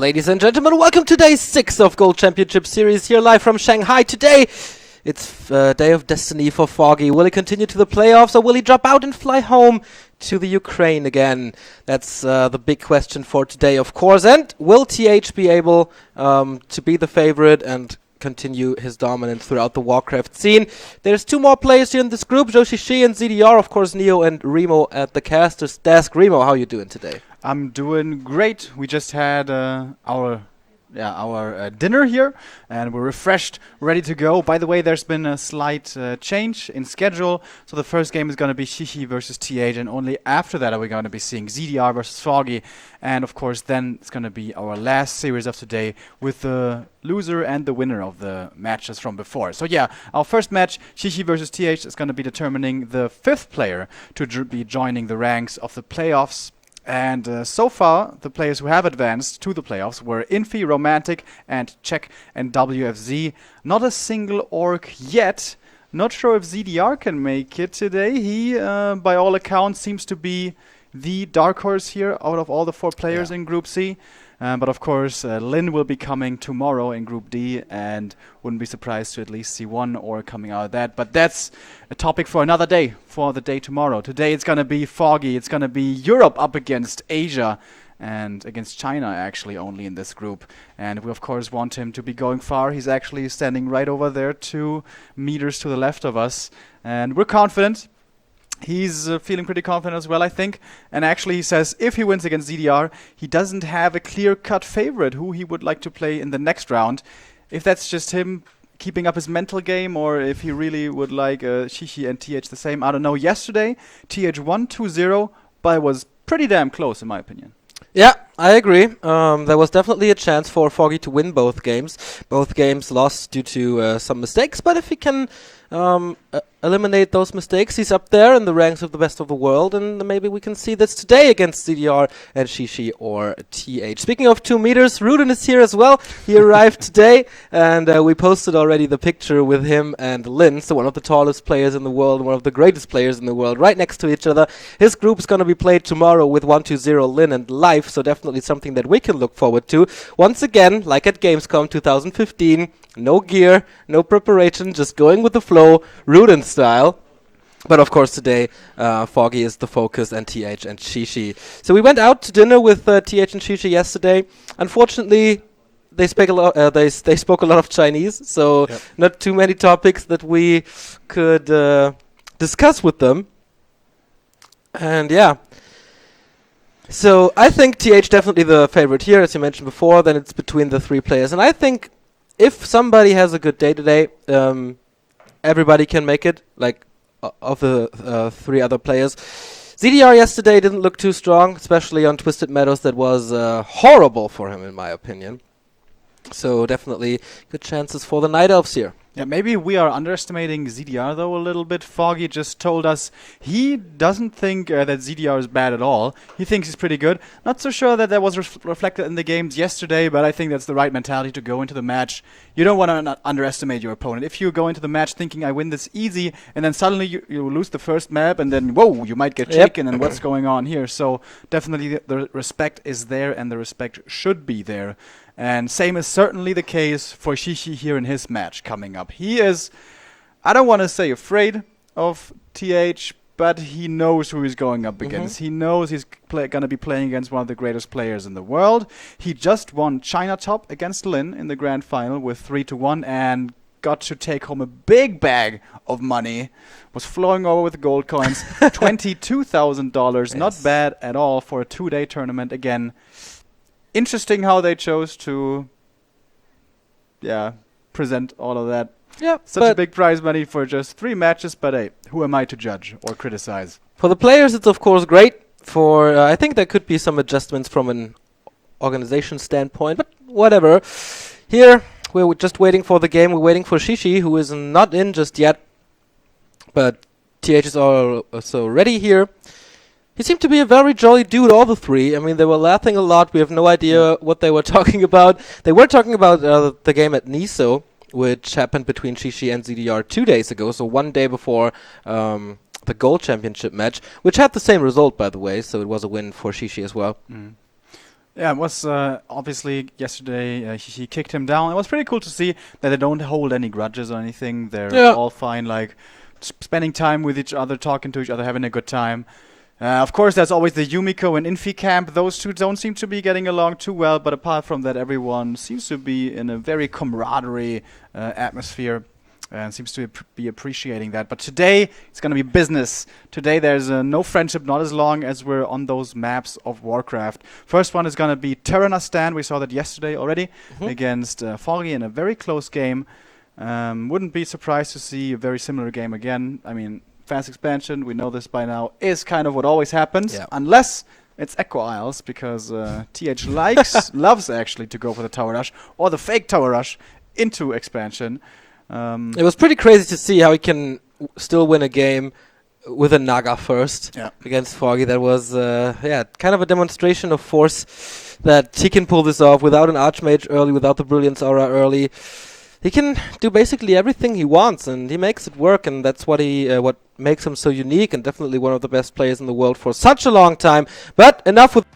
Ladies and gentlemen, welcome to day 6 of Gold Championship Series here live from Shanghai. Today, it's day of destiny for Foggy. Will he continue to the playoffs or will he drop out and fly home to the Ukraine again? That's the big question for today, of course. And will TH be able to be the favorite and continue his dominance throughout the Warcraft scene? There's 2 more players here in this group, Joshishi and ZDR, of course Neo and Remo at the caster's desk. Remo, how are you doing today? I'm doing great. We just had our dinner here, and we're refreshed, ready to go. By the way, there's been a slight change in schedule. So the first game is going to be Shishi versus TH, and only after that are we going to be seeing ZDR versus Foggy. And of course, then it's going to be our last series of today with the loser and the winner of the matches from before. So yeah, our first match, Shishi versus TH, is going to be determining the 5th player to be joining the ranks of the playoffs. And so far, the players who have advanced to the playoffs were Infi, Romantic, and Czech and WFZ. Not a single orc yet. Not sure if ZDR can make it today. He, by all accounts, seems to be the dark horse here out of all the 4 players in Group C. But of course, Lin will be coming tomorrow in Group D, and wouldn't be surprised to at least see 1 orc coming out of that. But that's a topic for another day, for the day tomorrow. Today it's going to be Foggy. It's going to be Europe up against Asia, and against China actually only in this group. And we of course want him to be going far. He's actually standing right over there, 2 meters to the left of us. And we're confident. He's feeling pretty confident as well, I think. And actually he says if he wins against ZDR, he doesn't have a clear-cut favorite who he would like to play in the next round. If that's just him keeping up his mental game, or if he really would like Shishi and TH the same, I don't know. Yesterday, TH won 2-0, but it was pretty damn close in my opinion. Yeah, I agree. There was definitely a chance for Foggy to win both games. Both games lost due to some mistakes, but if he can eliminate those mistakes, he's up there in the ranks of the best of the world, and maybe we can see this today against ZDR and Shishi or TH. Speaking of 2 meters, Rudin is here as well. He arrived today, and we posted already the picture with him and Lin, so one of the tallest players in the world, one of the greatest players in the world, right next to each other. His group is going to be played tomorrow with 120 Lin and Life, so definitely something that we can look forward to. Once again, like at Gamescom 2015, no gear, no preparation, just going with the flow, Rudin style. But of course today, Foggy is the focus, and TH and Shishi. So we went out to dinner with TH and Shishi yesterday. Unfortunately, they spoke a lot. They spoke a lot of Chinese, so not too many topics that we could discuss with them. And yeah. So I think TH definitely the favorite here, as you mentioned before. Then it's between the 3 players, and I think if somebody has a good day today, everybody can make it. Like of the 3 other players, ZDR yesterday didn't look too strong, especially on Twisted Meadows. That was horrible for him, in my opinion. So definitely good chances for the Night Elves here. Yeah, maybe we are underestimating ZDR though a little bit. Foggy just told us he doesn't think that ZDR is bad at all. He thinks he's pretty good. Not so sure that was reflected in the games yesterday, but I think that's the right mentality to go into the match. You don't want to underestimate your opponent. If you go into the match thinking I win this easy, and then suddenly you lose the first map, and then whoa, you might get shaken, and what's going on here? So definitely the respect is there, and the respect should be there. And same is certainly the case for Shishi here in his match coming up. He is, I don't want to say afraid of TH, but he knows who he's going up against. He knows he's going to be playing against one of the greatest players in the world. He just won China Top against Lin in the grand final with 3-1 and got to take home a big bag of money. Was flowing over with gold coins. $22,000. Yes. Not bad at all for a 2-day tournament again. Interesting how they chose to, present all of that. Yeah, such a big prize money for just 3 matches, but hey, who am I to judge or criticize? For the players, it's of course great. For I think there could be some adjustments from an organization standpoint, but whatever. Here, we're just waiting for the game. We're waiting for Shishi, who is not in just yet, but TH is also ready here. He seemed to be a very jolly dude, all the 3. I mean, they were laughing a lot. We have no idea what they were talking about. They were talking about the game at NISO, which happened between Shishi and ZDR 2 days ago, so 1 day before the Gold Championship match, which had the same result, by the way, so it was a win for Shishi as well. Yeah, it was obviously yesterday he kicked him down. It was pretty cool to see that they don't hold any grudges or anything. They're Yeah. all fine, like spending time with each other, talking to each other, having a good time. Of course, there's always the Yumiko and Infi camp. Those two don't seem to be getting along too well, but apart from that, everyone seems to be in a very camaraderie atmosphere and seems to be appreciating that. But today, it's going to be business. Today, there's no friendship, not as long as we're on those maps of Warcraft. First one is going to be Terranistan. We saw that yesterday already against Foggy in a very close game. Wouldn't be surprised to see a very similar game again. I mean, fast expansion, we know this by now, is kind of what always happens, unless it's Echo Isles, because TH loves actually to go for the Tower Rush, or the fake Tower Rush, into expansion. It was pretty crazy to see how he can still win a game with a Naga first against Foggy. That was, kind of a demonstration of force that he can pull this off without an Archmage early, without the Brilliance Aura early. He can do basically everything he wants, and he makes it work, and that's what what makes him so unique, and definitely one of the best players in the world for such a long time. But enough with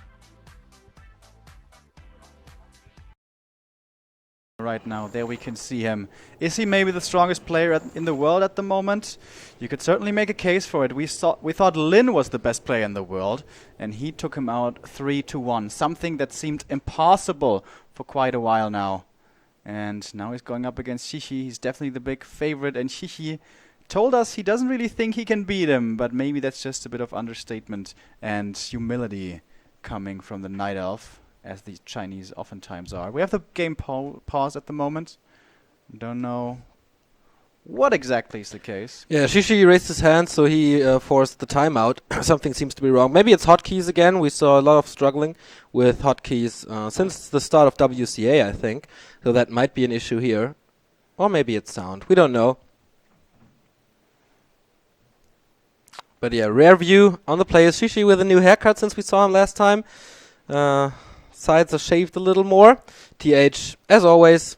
right now. There we can see him. Is he maybe the strongest player in the world at the moment? You could certainly make a case for it. We thought Lin was the best player in the world, and he took him out 3-1, something that seemed impossible for quite a while now. And now he's going up against Shishi. He's definitely the big favorite, and Shishi told us he doesn't really think he can beat him, but maybe that's just a bit of understatement and humility coming from the Night Elf, as the Chinese oftentimes are. We have the game paused at the moment. Don't know what exactly is the case. Yeah, Shishi raised his hand, so he forced the timeout. Something seems to be wrong. Maybe it's hotkeys again. We saw a lot of struggling with hotkeys since the start of WCA, I think. So that might be an issue here. Or maybe it's sound. We don't know. But yeah, rare view on the players. Shishi with a new haircut since we saw him last time. Sides are shaved a little more. TH, as always,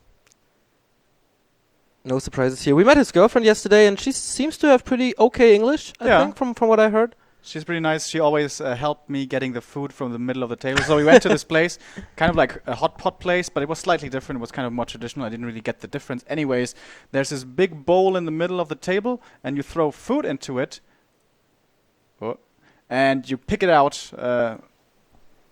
no surprises here. We met his girlfriend yesterday, and she seems to have pretty okay English, I think, from what I heard. She's pretty nice. She always helped me getting the food from the middle of the table. So we went to this place, kind of like a hot pot place, but it was slightly different. It was kind of more traditional. I didn't really get the difference. Anyways, there's this big bowl in the middle of the table, and you throw food into it, and you pick it out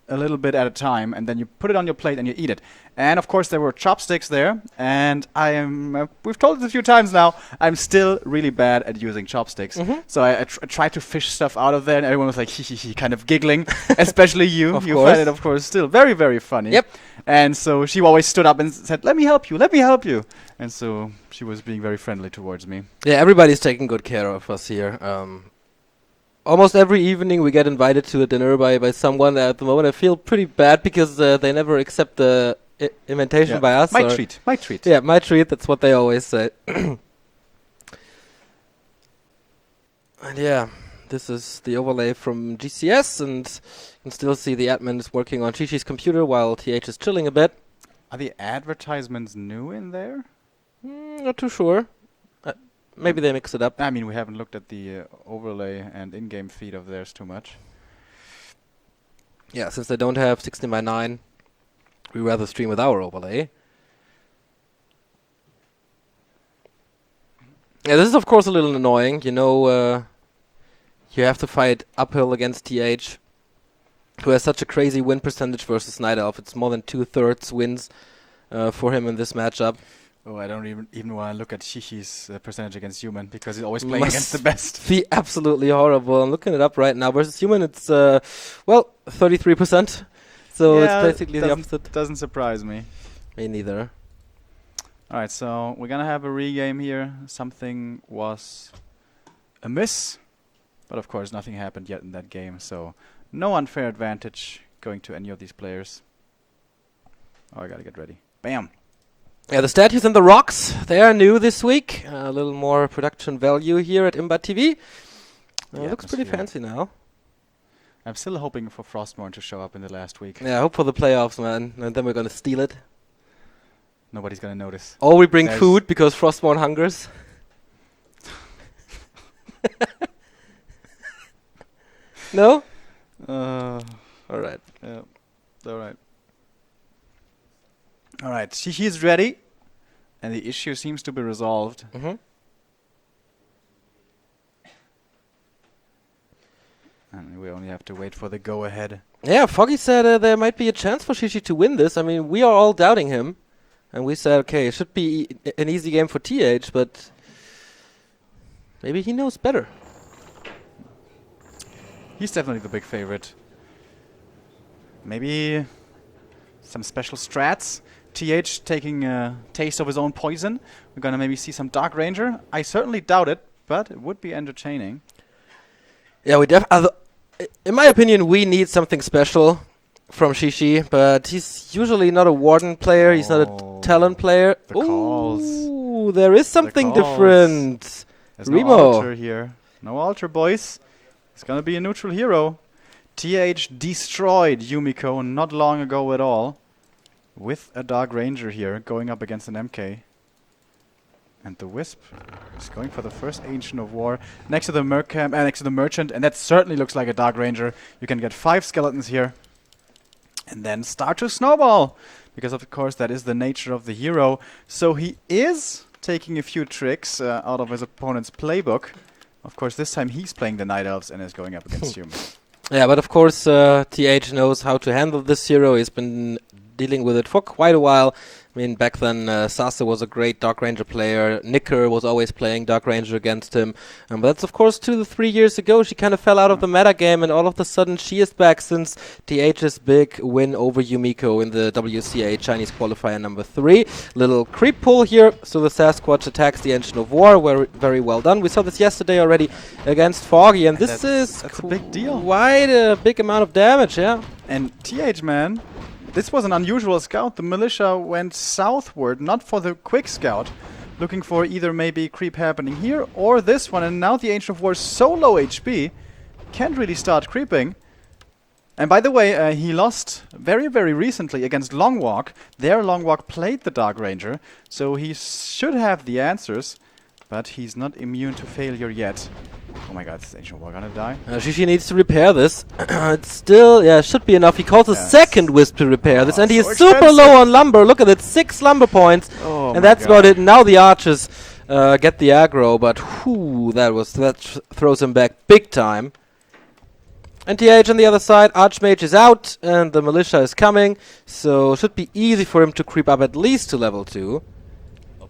a little bit at a time, and then you put it on your plate and you eat it. And of course there were chopsticks there, and I am, we've told it a few times now, I'm still really bad at using chopsticks. So I tried to fish stuff out of there, and everyone was like, hee, kind of giggling, especially you. You find it, of course, still very, very funny. Yep. And so she always stood up and said, let me help you, let me help you. And so she was being very friendly towards me. Yeah, everybody's taking good care of us here. Almost every evening we get invited to a dinner by someone. At the moment I feel pretty bad because they never accept the invitation by us. My treat. Yeah, my treat, that's what they always say. And yeah, this is the overlay from GCS, and you can still see the admin is working on Shishi's computer while TH is chilling a bit. Are the advertisements new in there? Not too sure. Maybe they mix it up. I mean, we haven't looked at the overlay and in-game feed of theirs too much. Yeah, since they don't have 16:9, we rather stream with our overlay. Yeah, this is of course a little annoying. You know, you have to fight uphill against TH, who has such a crazy win percentage versus Night Elf. It's more than 2/3 wins for him in this matchup. Oh, I don't even want to look at Shishi's percentage against Human, because he's always playing against the best. Be absolutely horrible. I'm looking it up right now. Versus Human, it's 33%. So it's basically the opposite. Doesn't surprise me. Me neither. All right, so we're gonna have a regame here. Something was amiss, but of course nothing happened yet in that game. So no unfair advantage going to any of these players. Oh, I gotta get ready. Bam. Yeah, the statues and the rocks, they are new this week. A little more production value here at Imba TV. Looks pretty fancy now. I'm still hoping for Frostmourne to show up in the last week. Yeah, I hope for the playoffs, man. And then we're going to steal it. Nobody's going to notice. Or we bring food because Frostmourne hungers. No? All right. Yeah. All right. Alright, he's ready. And the issue seems to be resolved. And we only have to wait for the go-ahead. Yeah, Foggy said there might be a chance for Shishi to win this. I mean, we are all doubting him. And we said, okay, it should be an easy game for TH, but maybe he knows better. He's definitely the big favorite. Maybe some special strats. TH taking a taste of his own poison. We're going to maybe see some Dark Ranger. I certainly doubt it, but it would be entertaining. Yeah, in my opinion, we need something special from Shishi, but he's usually not a Warden player. He's not a talent player. The calls. Ooh, there is something different. There's Remo. no altar here. No altar, boys. It's going to be a neutral hero. TH destroyed Yumiko not long ago at all. With a Dark Ranger here, going up against an MK. And the Wisp is going for the first Ancient of War next to the next to the Merchant, and that certainly looks like a Dark Ranger. You can get 5 skeletons here, and then start to snowball, because of course that is the nature of the hero. So he is taking a few tricks out of his opponent's playbook. Of course, this time he's playing the Night Elves and is going up against humans. Yeah, but of course TH knows how to handle this hero. He's been dealing with it for quite a while. I mean, back then Sasa was a great Dark Ranger player. Nicker was always playing Dark Ranger against him. But that's of course 2 to 3 years ago. She kind of fell out of the meta game, and all of a sudden she is back since TH's big win over Yumiko in the WCA Chinese qualifier number 3. Little creep pull here, so the Sasquatch attacks the Engine of War. Very well done. We saw this yesterday already against Foggy, and this is that's a big deal. Quite a big amount of damage, yeah. And TH, man, this was an unusual scout. The militia went southward, not for the quick scout, looking for either maybe creep happening here or this one. And now the Ancient of War is so low HP, can't really start creeping. And by the way, he lost very, very recently against Longwalk. There, Longwalk played the Dark Ranger, so he should have the answers, but he's not immune to failure yet. Oh my god, is Ancient of War gonna die? Shishi needs to repair this. It's still, should be enough. He calls a second Wisp to repair this, and he is super low on lumber. Look at it, 6 lumber points, and that's about it. Now the archers get the aggro, but that throws him back big time. And TH on the other side, Archmage is out, and the militia is coming, so should be easy for him to creep up at least to level 2.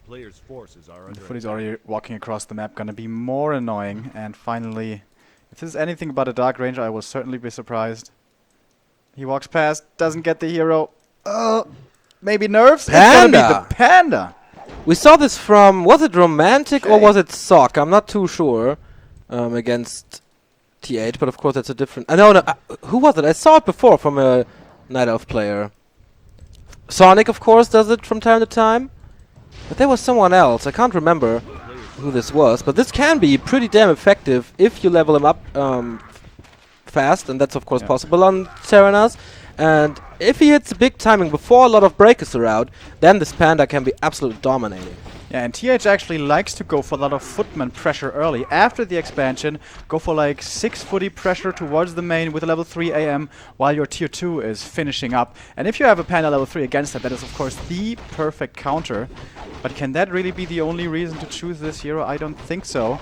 Players' forces are under Footy's already walking across the map, gonna be more annoying. And finally, if this is anything but a Dark Ranger, I will certainly be surprised. He walks past, doesn't get the hero. Maybe nerfs? Panda! It's gonna be the Panda! We saw this from, was it Romantic or was it Sock? I'm not too sure. Against TH, but of course that's a different... no, who was it? I saw it before from a Night Elf player. Sonic, of course, does it from time to time. But there was someone else. I can't remember who this was. But this can be pretty damn effective if you level him up fast. And that's, of course, possible on Terranas. And if he hits a big timing before a lot of breakers are out, then this Panda can be absolutely dominating. Yeah, and TH actually likes to go for a lot of footman pressure early. After the expansion, go for like 6 footy pressure towards the main with a level 3 AM while your tier 2 is finishing up. And if you have a Panda level 3 against that is of course the perfect counter. But can that really be the only reason to choose this hero? I don't think so.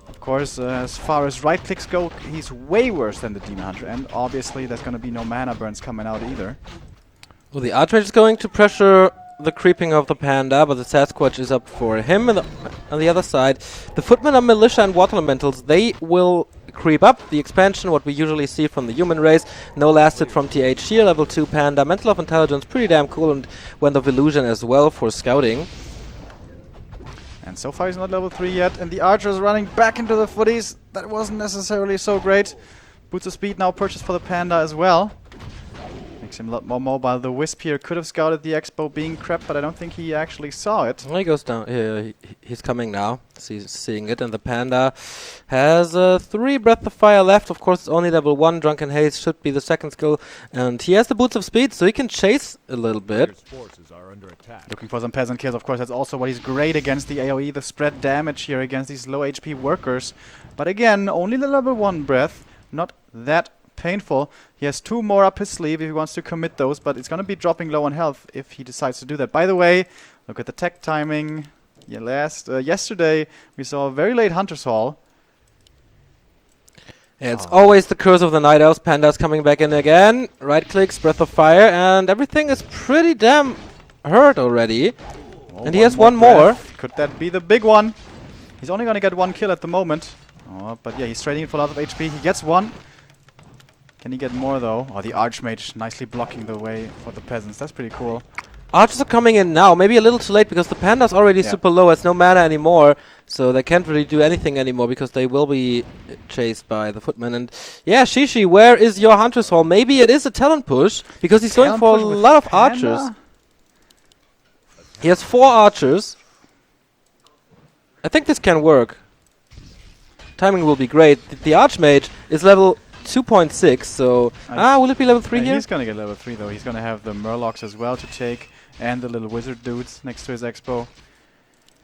Of course, as far as right clicks go, he's way worse than the Demon Hunter. And obviously there's going to be no mana burns coming out either. Well, the Archmage is going to pressure the creeping of the Panda, but the Sasquatch is up for him. And on the other side, the Footmen are Militia and Water Elementals. They will creep up. The expansion, what we usually see from the human race. No lasted from TH here, level 2 Panda. Mental of Intelligence, pretty damn cool, and Wand of Illusion as well for scouting. And so far he's not level 3 yet, and the Archer is running back into the footies. That wasn't necessarily so great. Boots of Speed now purchased for the Panda as well. Makes him a lot more mobile. The Wisp here could have scouted the Expo being crept, but I don't think he actually saw it. Well, he goes down. He's coming now. He's seeing it, and the Panda has 3 Breath of Fire left. Of course, it's only level 1. Drunken Haze should be the second skill, and he has the Boots of Speed, so he can chase a little bit. forces are under attack. Looking for some peasant kills, of course. That's also what he's great against the AoE, the spread damage here against these low HP workers. But again, only the level 1 Breath, not that painful. He has 2 more up his sleeve if he wants to commit those, but it's going to be dropping low on health if he decides to do that. By the way, look at the tech timing. Yeah, yesterday we saw a very late Hunter's Hall. Yeah, it's always the curse of the Night Elves. Panda's coming back in again. Right clicks, Breath of Fire, and everything is pretty damn hurt already. And he has one more. Could that be the big one? He's only going to get 1 kill at the moment. Oh, but yeah, he's trading it for a lot of HP. He gets 1. Can he get more though? Oh, the Archmage nicely blocking the way for the peasants. That's pretty cool. Archers are coming in now. Maybe a little too late because the Panda's already super low. It's no mana anymore. So they can't really do anything anymore because they will be chased by the Footmen. And yeah, Shishi, where is your Hunter's Hall? Maybe it is a talent push because he's going for a lot of archers. He has 4 archers. I think this can work. Timing will be great. The Archmage is level 2.6, so... will it be level 3 here? He's gonna get level 3 though. He's gonna have the Murlocs as well to take, and the little wizard dudes next to his expo.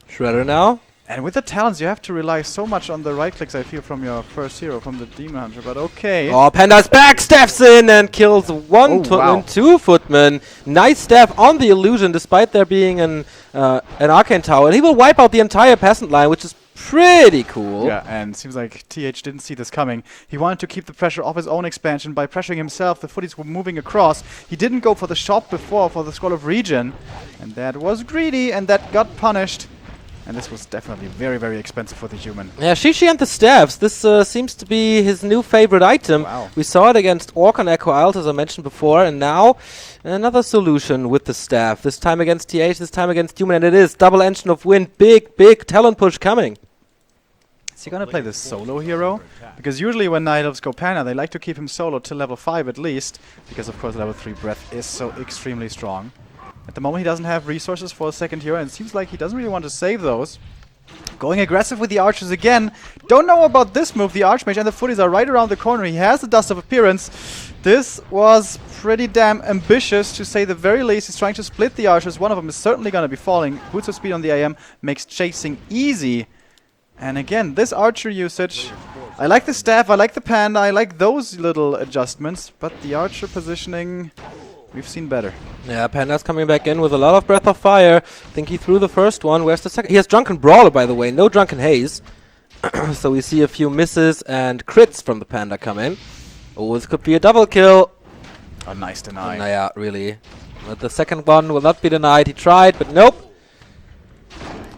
Shredder now. And with the talents, you have to rely so much on the right clicks, I feel, from your first hero, from the Demon Hunter, but okay. Oh, Panda's back, steps in and kills 1 Footman, 2 Footmen. Nice staff on the illusion, despite there being an Arcane Tower. And he will wipe out the entire Peasant line, which is pretty cool. Yeah, and seems like TH didn't see this coming. He wanted to keep the pressure off his own expansion by pressuring himself. The footies were moving across. He didn't go for the shot before for the Scroll of Regen. And that was greedy, and that got punished. And this was definitely very, very expensive for the human. Yeah, Shishi and the staffs. This seems to be his new favorite item. Wow. We saw it against Orc on Echo Isles, as I mentioned before, and now another solution with the staff. This time against TH, this time against human, and it is double engine of wind. Big, big talent push coming. Is he gonna play this solo hero? Because usually when Night Elves go Pana, they like to keep him solo till level 5 at least. Because of course level 3 breath is so extremely strong. At the moment he doesn't have resources for a second hero, and it seems like he doesn't really want to save those. Going aggressive with the archers again. Don't know about this move. The Archmage and the footies are right around the corner. He has the Dust of Appearance. This was pretty damn ambitious, to say the very least. He's trying to split the archers. One of them is certainly going to be falling. Boots of Speed on the AM makes chasing easy. And again, this archer usage. I like the staff, I like the panda, I like those little adjustments. But the archer positioning, we've seen better. Yeah, Panda's coming back in with a lot of Breath of Fire. I think he threw the first one. Where's the second? He has Drunken Brawler, by the way. No Drunken Haze. So we see a few misses and crits from the Panda come in. Oh, this could be a double kill. A nice deny. Yeah, really. But the second one will not be denied. He tried, but nope.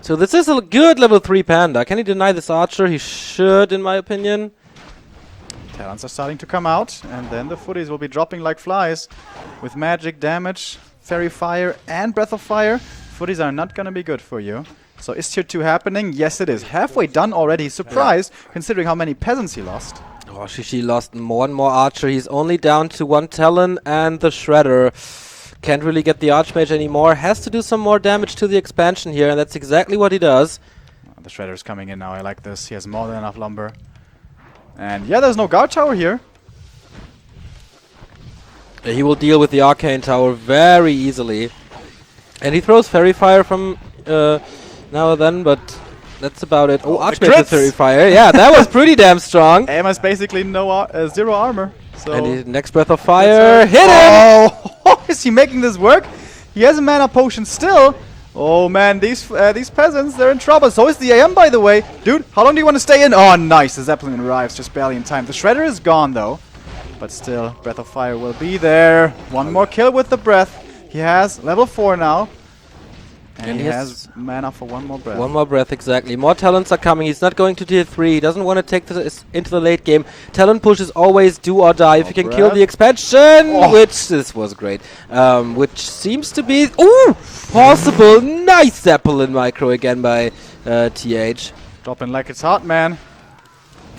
So this is a good level 3 Panda. Can he deny this archer? He should, in my opinion. Talents are starting to come out, and then the footies will be dropping like flies. With magic damage, Fairy Fire, and Breath of Fire, footies are not going to be good for you. So is tier 2 happening? Yes, it is. Halfway done already. Surprised, considering how many peasants he lost. Oh, Shishi lost more and more archer. He's only down to 1 Talon and the Shredder. Can't really get the Archmage anymore. Has to do some more damage to the expansion here, and that's exactly what he does. The Shredder's coming in now. I like this. He has more than enough lumber. And yeah, there's no guard tower here. He will deal with the Arcane Tower very easily. And he throws Fairy Fire from now and then, but that's about it. Oh, Archmage with Fairy Fire. Yeah, that was pretty damn strong. Aim has basically zero armor. So and the next Breath of Fire. Hit him! Oh, is he making this work? He has a mana potion still. Oh man, these peasants, they're in trouble. So is the AM, by the way. Dude, how long do you want to stay in? Oh, nice. The Zeppelin arrives just barely in time. The Shredder is gone, though. But still, Breath of Fire will be there. One more kill with the Breath. He has level 4 now. And he has mana for one more breath. One more breath, exactly. More talents are coming. He's not going to tier 3. He doesn't want to take this into the late game. Talent push is always do or die. If you can kill the expansion, which this was great. Which seems to be possible. Nice Zeppelin micro again by TH. Dropping like it's hot, man.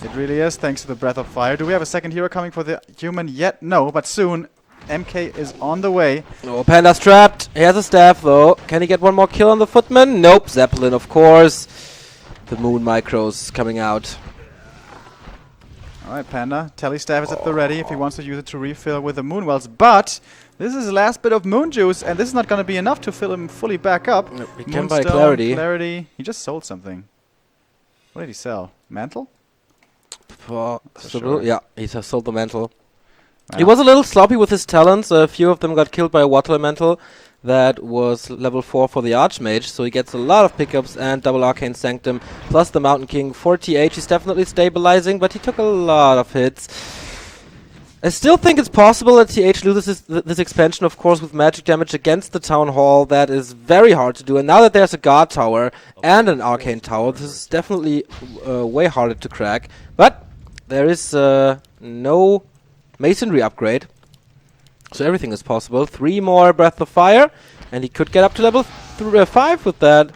It really is, thanks to the Breath of Fire. Do we have a second hero coming for the human yet? No, but soon. MK is on the way. Oh, Panda's trapped. He has a staff, though. Can he get one more kill on the Footman? Nope. Zeppelin, of course. The Moon Micros coming out. Alright, Panda. Telly staff is at the ready if he wants to use it to refill with the Moon Wells. But this is the last bit of Moon Juice, and this is not going to be enough to fill him fully back up. Nope, he can buy Clarity. He just sold something. What did he sell? Mantle? Yeah, he sold the Mantle. He was a little sloppy with his talents. A few of them got killed by a water elemental. That was level 4 for the Archmage, so he gets a lot of pickups and double Arcane Sanctum, plus the Mountain King for TH. He's definitely stabilizing, but he took a lot of hits. I still think it's possible that TH loses this expansion, of course, with magic damage against the Town Hall. That is very hard to do, and now that there's a Guard Tower and an Arcane Tower, this is definitely way harder to crack. But there is no Masonry upgrade. So everything is possible. 3 more Breath of Fire, and he could get up to level 5 with that.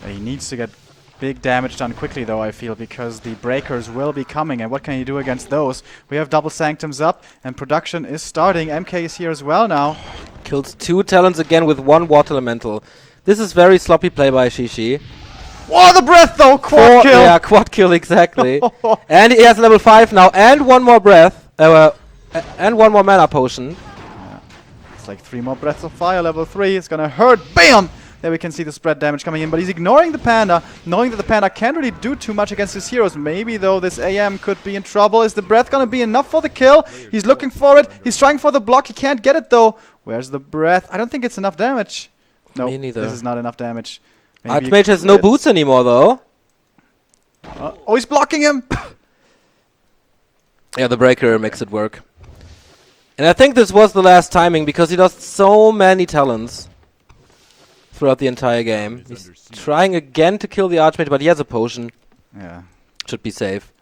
He needs to get big damage done quickly, though, I feel, because the breakers will be coming. And what can he do against those? We have double Sanctums up, and production is starting. MK is here as well now. Kills 2 talents again with 1 Water Elemental. This is very sloppy play by Shishi. Whoa, the breath, though! Quad kill! Yeah, quad kill, exactly. And he has level 5 now, and 1 more breath. And 1 more mana potion. Like 3 more Breaths of Fire, level 3. It's gonna hurt. Bam! There we can see the spread damage coming in, but he's ignoring the Panda, knowing that the Panda can't really do too much against his heroes. Maybe, though, this AM could be in trouble. Is the Breath gonna be enough for the kill? He's looking for it. He's trying for the block. He can't get it, though. Where's the Breath? I don't think it's enough damage. No, Me neither. This is not enough damage. Archmage has no boots anymore, though. Oh, he's blocking him! Yeah, the Breaker makes it work. And I think this was the last timing, because he lost so many talents throughout the entire game. He's trying again to kill the Archmage, but he has a potion. Yeah. Should be safe.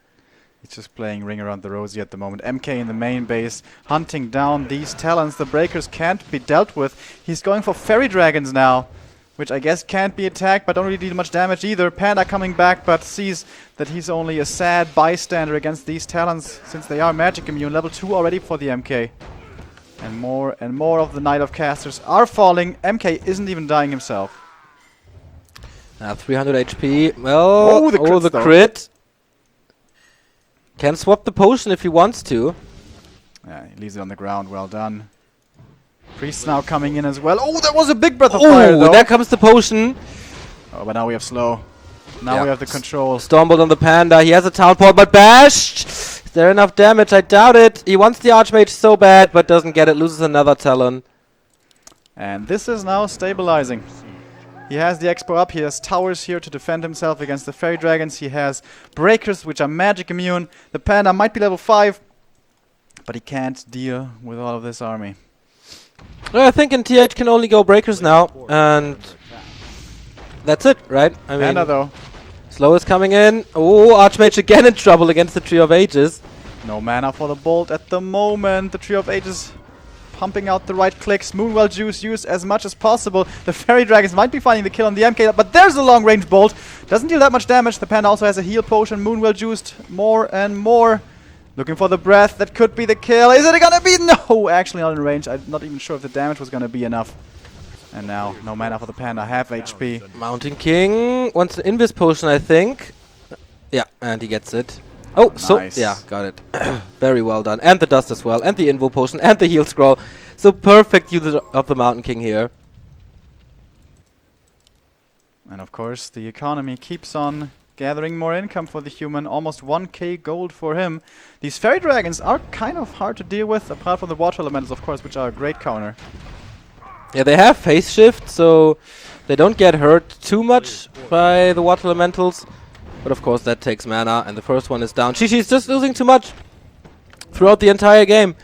He's just playing Ring Around the Rosie at the moment. MK in the main base, hunting down these talents. The breakers can't be dealt with. He's going for Fairy Dragons now, which I guess can't be attacked, but don't really deal much damage either. Panda coming back, but sees that he's only a sad bystander against these talents, since they are magic immune. Level 2 already for the MK. And more of the Knight of Casters are falling. MK isn't even dying himself. 300 HP. Well, the crit. Can swap the potion if he wants to. Yeah, he leaves it on the ground. Well done. Priest now coming in as well. Oh, that was a big Breath of Fire, though. There comes the potion. Oh, but now we have slow. Now we have the control. Stormbolt on the Panda. He has a Town Port, but bashed. Is there enough damage? I doubt it. He wants the Archmage so bad, but doesn't get it. Loses another Talon. And this is now stabilizing. He has the Expo up. He has towers here to defend himself against the Fairy Dragons. He has breakers, which are magic immune. The Panda might be level 5, but he can't deal with all of this army. Well, I think in TH can only go breakers now, and that's it, right? I mean, Panda, though. Slow is coming in. Oh, Archmage again in trouble against the Tree of Ages. No mana for the bolt at the moment. The Tree of Ages pumping out the right clicks. Moonwell Juice used as much as possible. The Fairy Dragons might be finding the kill on the MK, but there's a long-range bolt. Doesn't deal that much damage. The Panda also has a heal potion. Moonwell juiced more and more. Looking for the breath. That could be the kill. Is it gonna be? No, actually not in range. I'm not even sure if the damage was gonna be enough. And now, no mana for the Panda. Half HP. Mountain King wants an Invis potion, I think. Yeah, and he gets it. Oh, nice. So, yeah, got it. Very well done. And the dust as well, and the Invo potion, and the heal scroll. So perfect use of the Mountain King here. And of course, the economy keeps on gathering more income for the human. Almost 1k gold for him. These Fairy Dragons are kind of hard to deal with, apart from the Water Elementals, of course, which are a great counter. Yeah, they have phase shift, so they don't get hurt too much by the Water Elementals. But of course that takes mana, and the first one is down. Shishi's just losing too much throughout the entire game.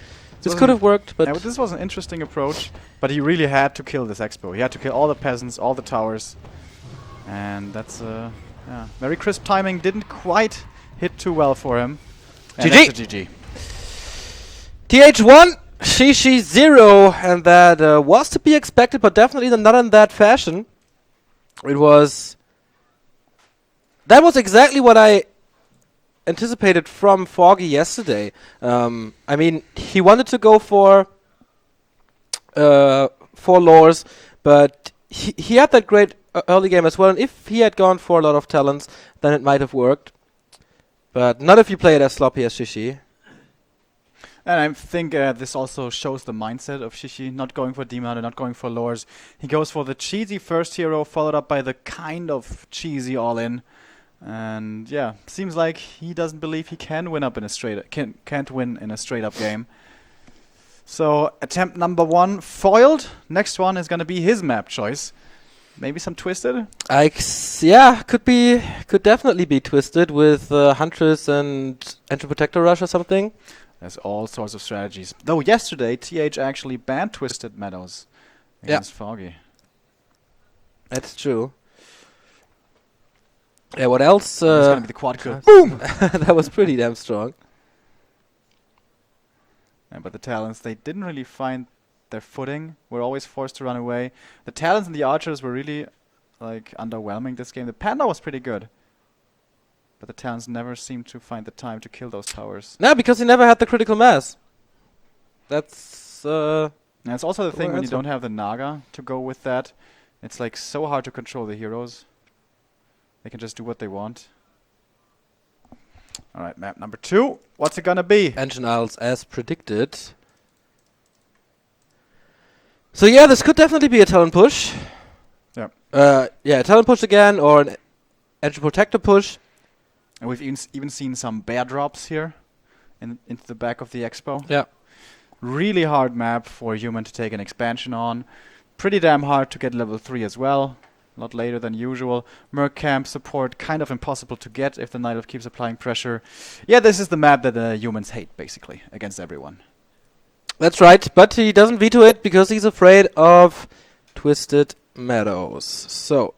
This could have worked, but... Yeah, this was an interesting approach, but he really had to kill this Expo. He had to kill all the peasants, all the towers. And that's, yeah, very crisp timing. Didn't quite hit too well for him. And GG! That's a GG. TH1! Shishi 0, and that was to be expected, but definitely not in that fashion. It was... That was exactly what I anticipated from Foggy yesterday. I mean, he wanted to go for lores, but he had that great early game as well, and if he had gone for a lot of talents, then it might have worked. But not if you play it as sloppy as Shishi. And I think this also shows the mindset of Shishi, not going for Demon and not going for lores. He goes for the cheesy first hero, followed up by the kind of cheesy all-in. And yeah, seems like he doesn't believe he can win up in a straight can't win in a straight up game. So attempt number 1 foiled. Next one is going to be his map choice. Maybe some Twisted? Yeah, could definitely be Twisted with Huntress and Entry Protector Rush or something. There's all sorts of strategies. Though yesterday, TH actually banned Twisted Meadows against Foggy. That's true. Yeah, what else? It's going to be the quad kill. Boom! That was pretty damn strong. Yeah, but the Talons, they didn't really find their footing. Were always forced to run away. The Talons and the Archers were really like underwhelming this game. The Panda was pretty good. But the Talons never seemed to find the time to kill those towers. No, because he never had the critical mass. That's And it's also the thing when you answer. don't have the Naga to go with that. It's like so hard to control the heroes. They can just do what they want. Alright, map number 2. What's it gonna be? Engine Isles as predicted. So yeah, this could definitely be a talent push. Yeah. Yeah, a talent push again, or an Engine Protector push. And we've even seen some bear drops here into the back of the expo. Yeah. Really hard map for a human to take an expansion on. Pretty damn hard to get level 3 as well. A lot later than usual. Merc camp support kind of impossible to get if the Night Elf keeps applying pressure. Yeah, this is the map that the humans hate, basically, against everyone. That's right, but he doesn't veto it because he's afraid of Twisted Meadows. So,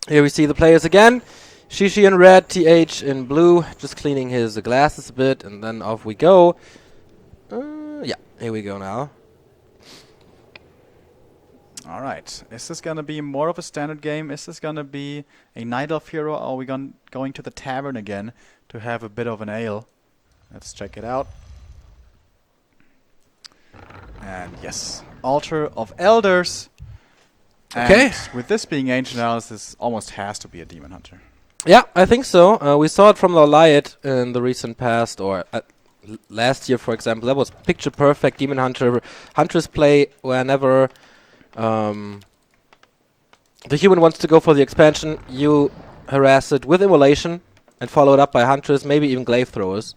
here we see the players again. Shishi in red, TH in blue, just cleaning his glasses a bit, and then off we go. Yeah, here we go now. Alright, is this gonna be more of a standard game? Is this gonna be a Night Elf hero? Or are we going to the tavern again to have a bit of an ale? Let's check it out. And yes, Altar of Elders. Okay. And with this being Ancient Isles, this almost has to be a Demon Hunter. Yeah, I think so. We saw it from the Lyot in the recent past, or last year, for example. That was picture perfect Demon Hunter. Huntress play whenever the human wants to go for the expansion, you harass it with Immolation and follow it up by Huntress, maybe even Glaive Throwers.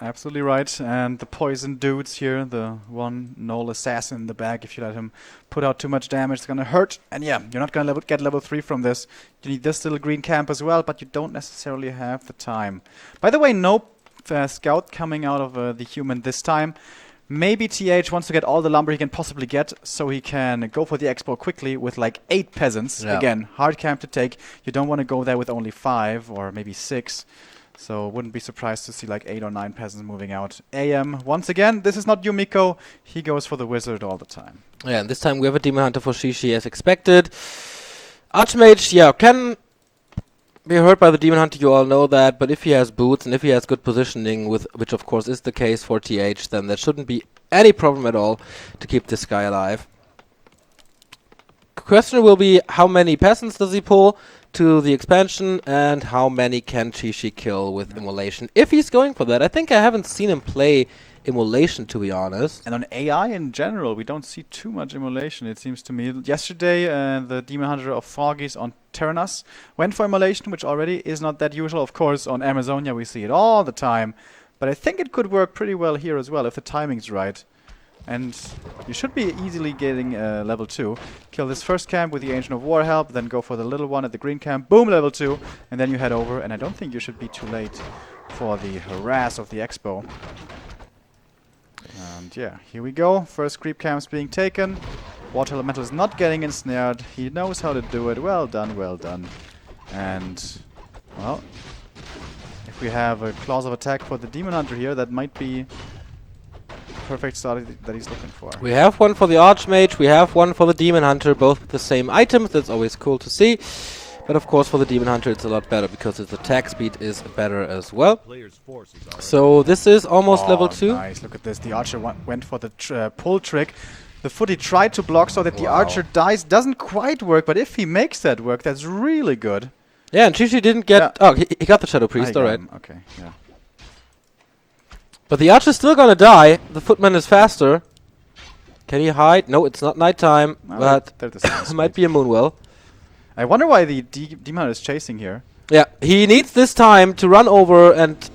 Absolutely right. And the poison dudes here, the one null assassin in the back, if you let him put out too much damage, it's gonna hurt. And yeah, you're not gonna get level 3 from this. You need this little green camp as well, but you don't necessarily have the time. By the way, no scout coming out of the human this time. Maybe TH wants to get all the lumber he can possibly get, so he can go for the expo quickly with like 8 peasants. Yeah. Again, hard camp to take. You don't want to go there with only 5 or maybe 6. So wouldn't be surprised to see like 8 or 9 peasants moving out. AM, once again, this is not Yumiko. He goes for the wizard all the time. Yeah, and this time we have a Demon Hunter for Shishi as expected. Archmage, yeah, can be hurt by the Demon Hunter, you all know that, but if he has boots and if he has good positioning, which of course is the case for TH, then there shouldn't be any problem at all to keep this guy alive. Question will be, how many peasants does he pull to the expansion, and how many can Shishi kill with Immolation, if he's going for that. I think I haven't seen him play Immolation, to be honest. And on AI in general, we don't see too much immolation, it seems to me. Yesterday, the Demon Hunter of Foggies on Terranas went for immolation, which already is not that usual. Of course, on Amazonia we see it all the time. But I think it could work pretty well here as well, if the timing's right. And you should be easily getting level 2. Kill this first camp with the Ancient of War help, then go for the little one at the green camp. Boom, level 2. And then you head over, and I don't think you should be too late for the harass of the expo. And yeah, here we go. First creep camps being taken. Water Elemental is not getting ensnared. He knows how to do it. Well done, well done. And, well, if we have a clause of attack for the Demon Hunter here, that might be perfect start that he's looking for. We have one for the Archmage, we have one for the Demon Hunter, both with the same items. That's always cool to see. But of course for the Demon Hunter it's a lot better because its attack speed is better as well. Player's forces are So this is almost level 2. Nice, look at this. The Archer went for the pull trick. The footy tried to block so that the Archer dies. Doesn't quite work, but if he makes that work, that's really good. Yeah, and Shishi didn't get... Yeah. Oh, he got the Shadow Priest, I got alright. him. Okay, yeah. But the Archer's still gonna die. The Footman is faster. Can he hide? No, it's not nighttime, No, but they're the same it might speed. be a Moonwell. I wonder why the Demon Hunter is chasing here. Yeah, he needs this time to run over and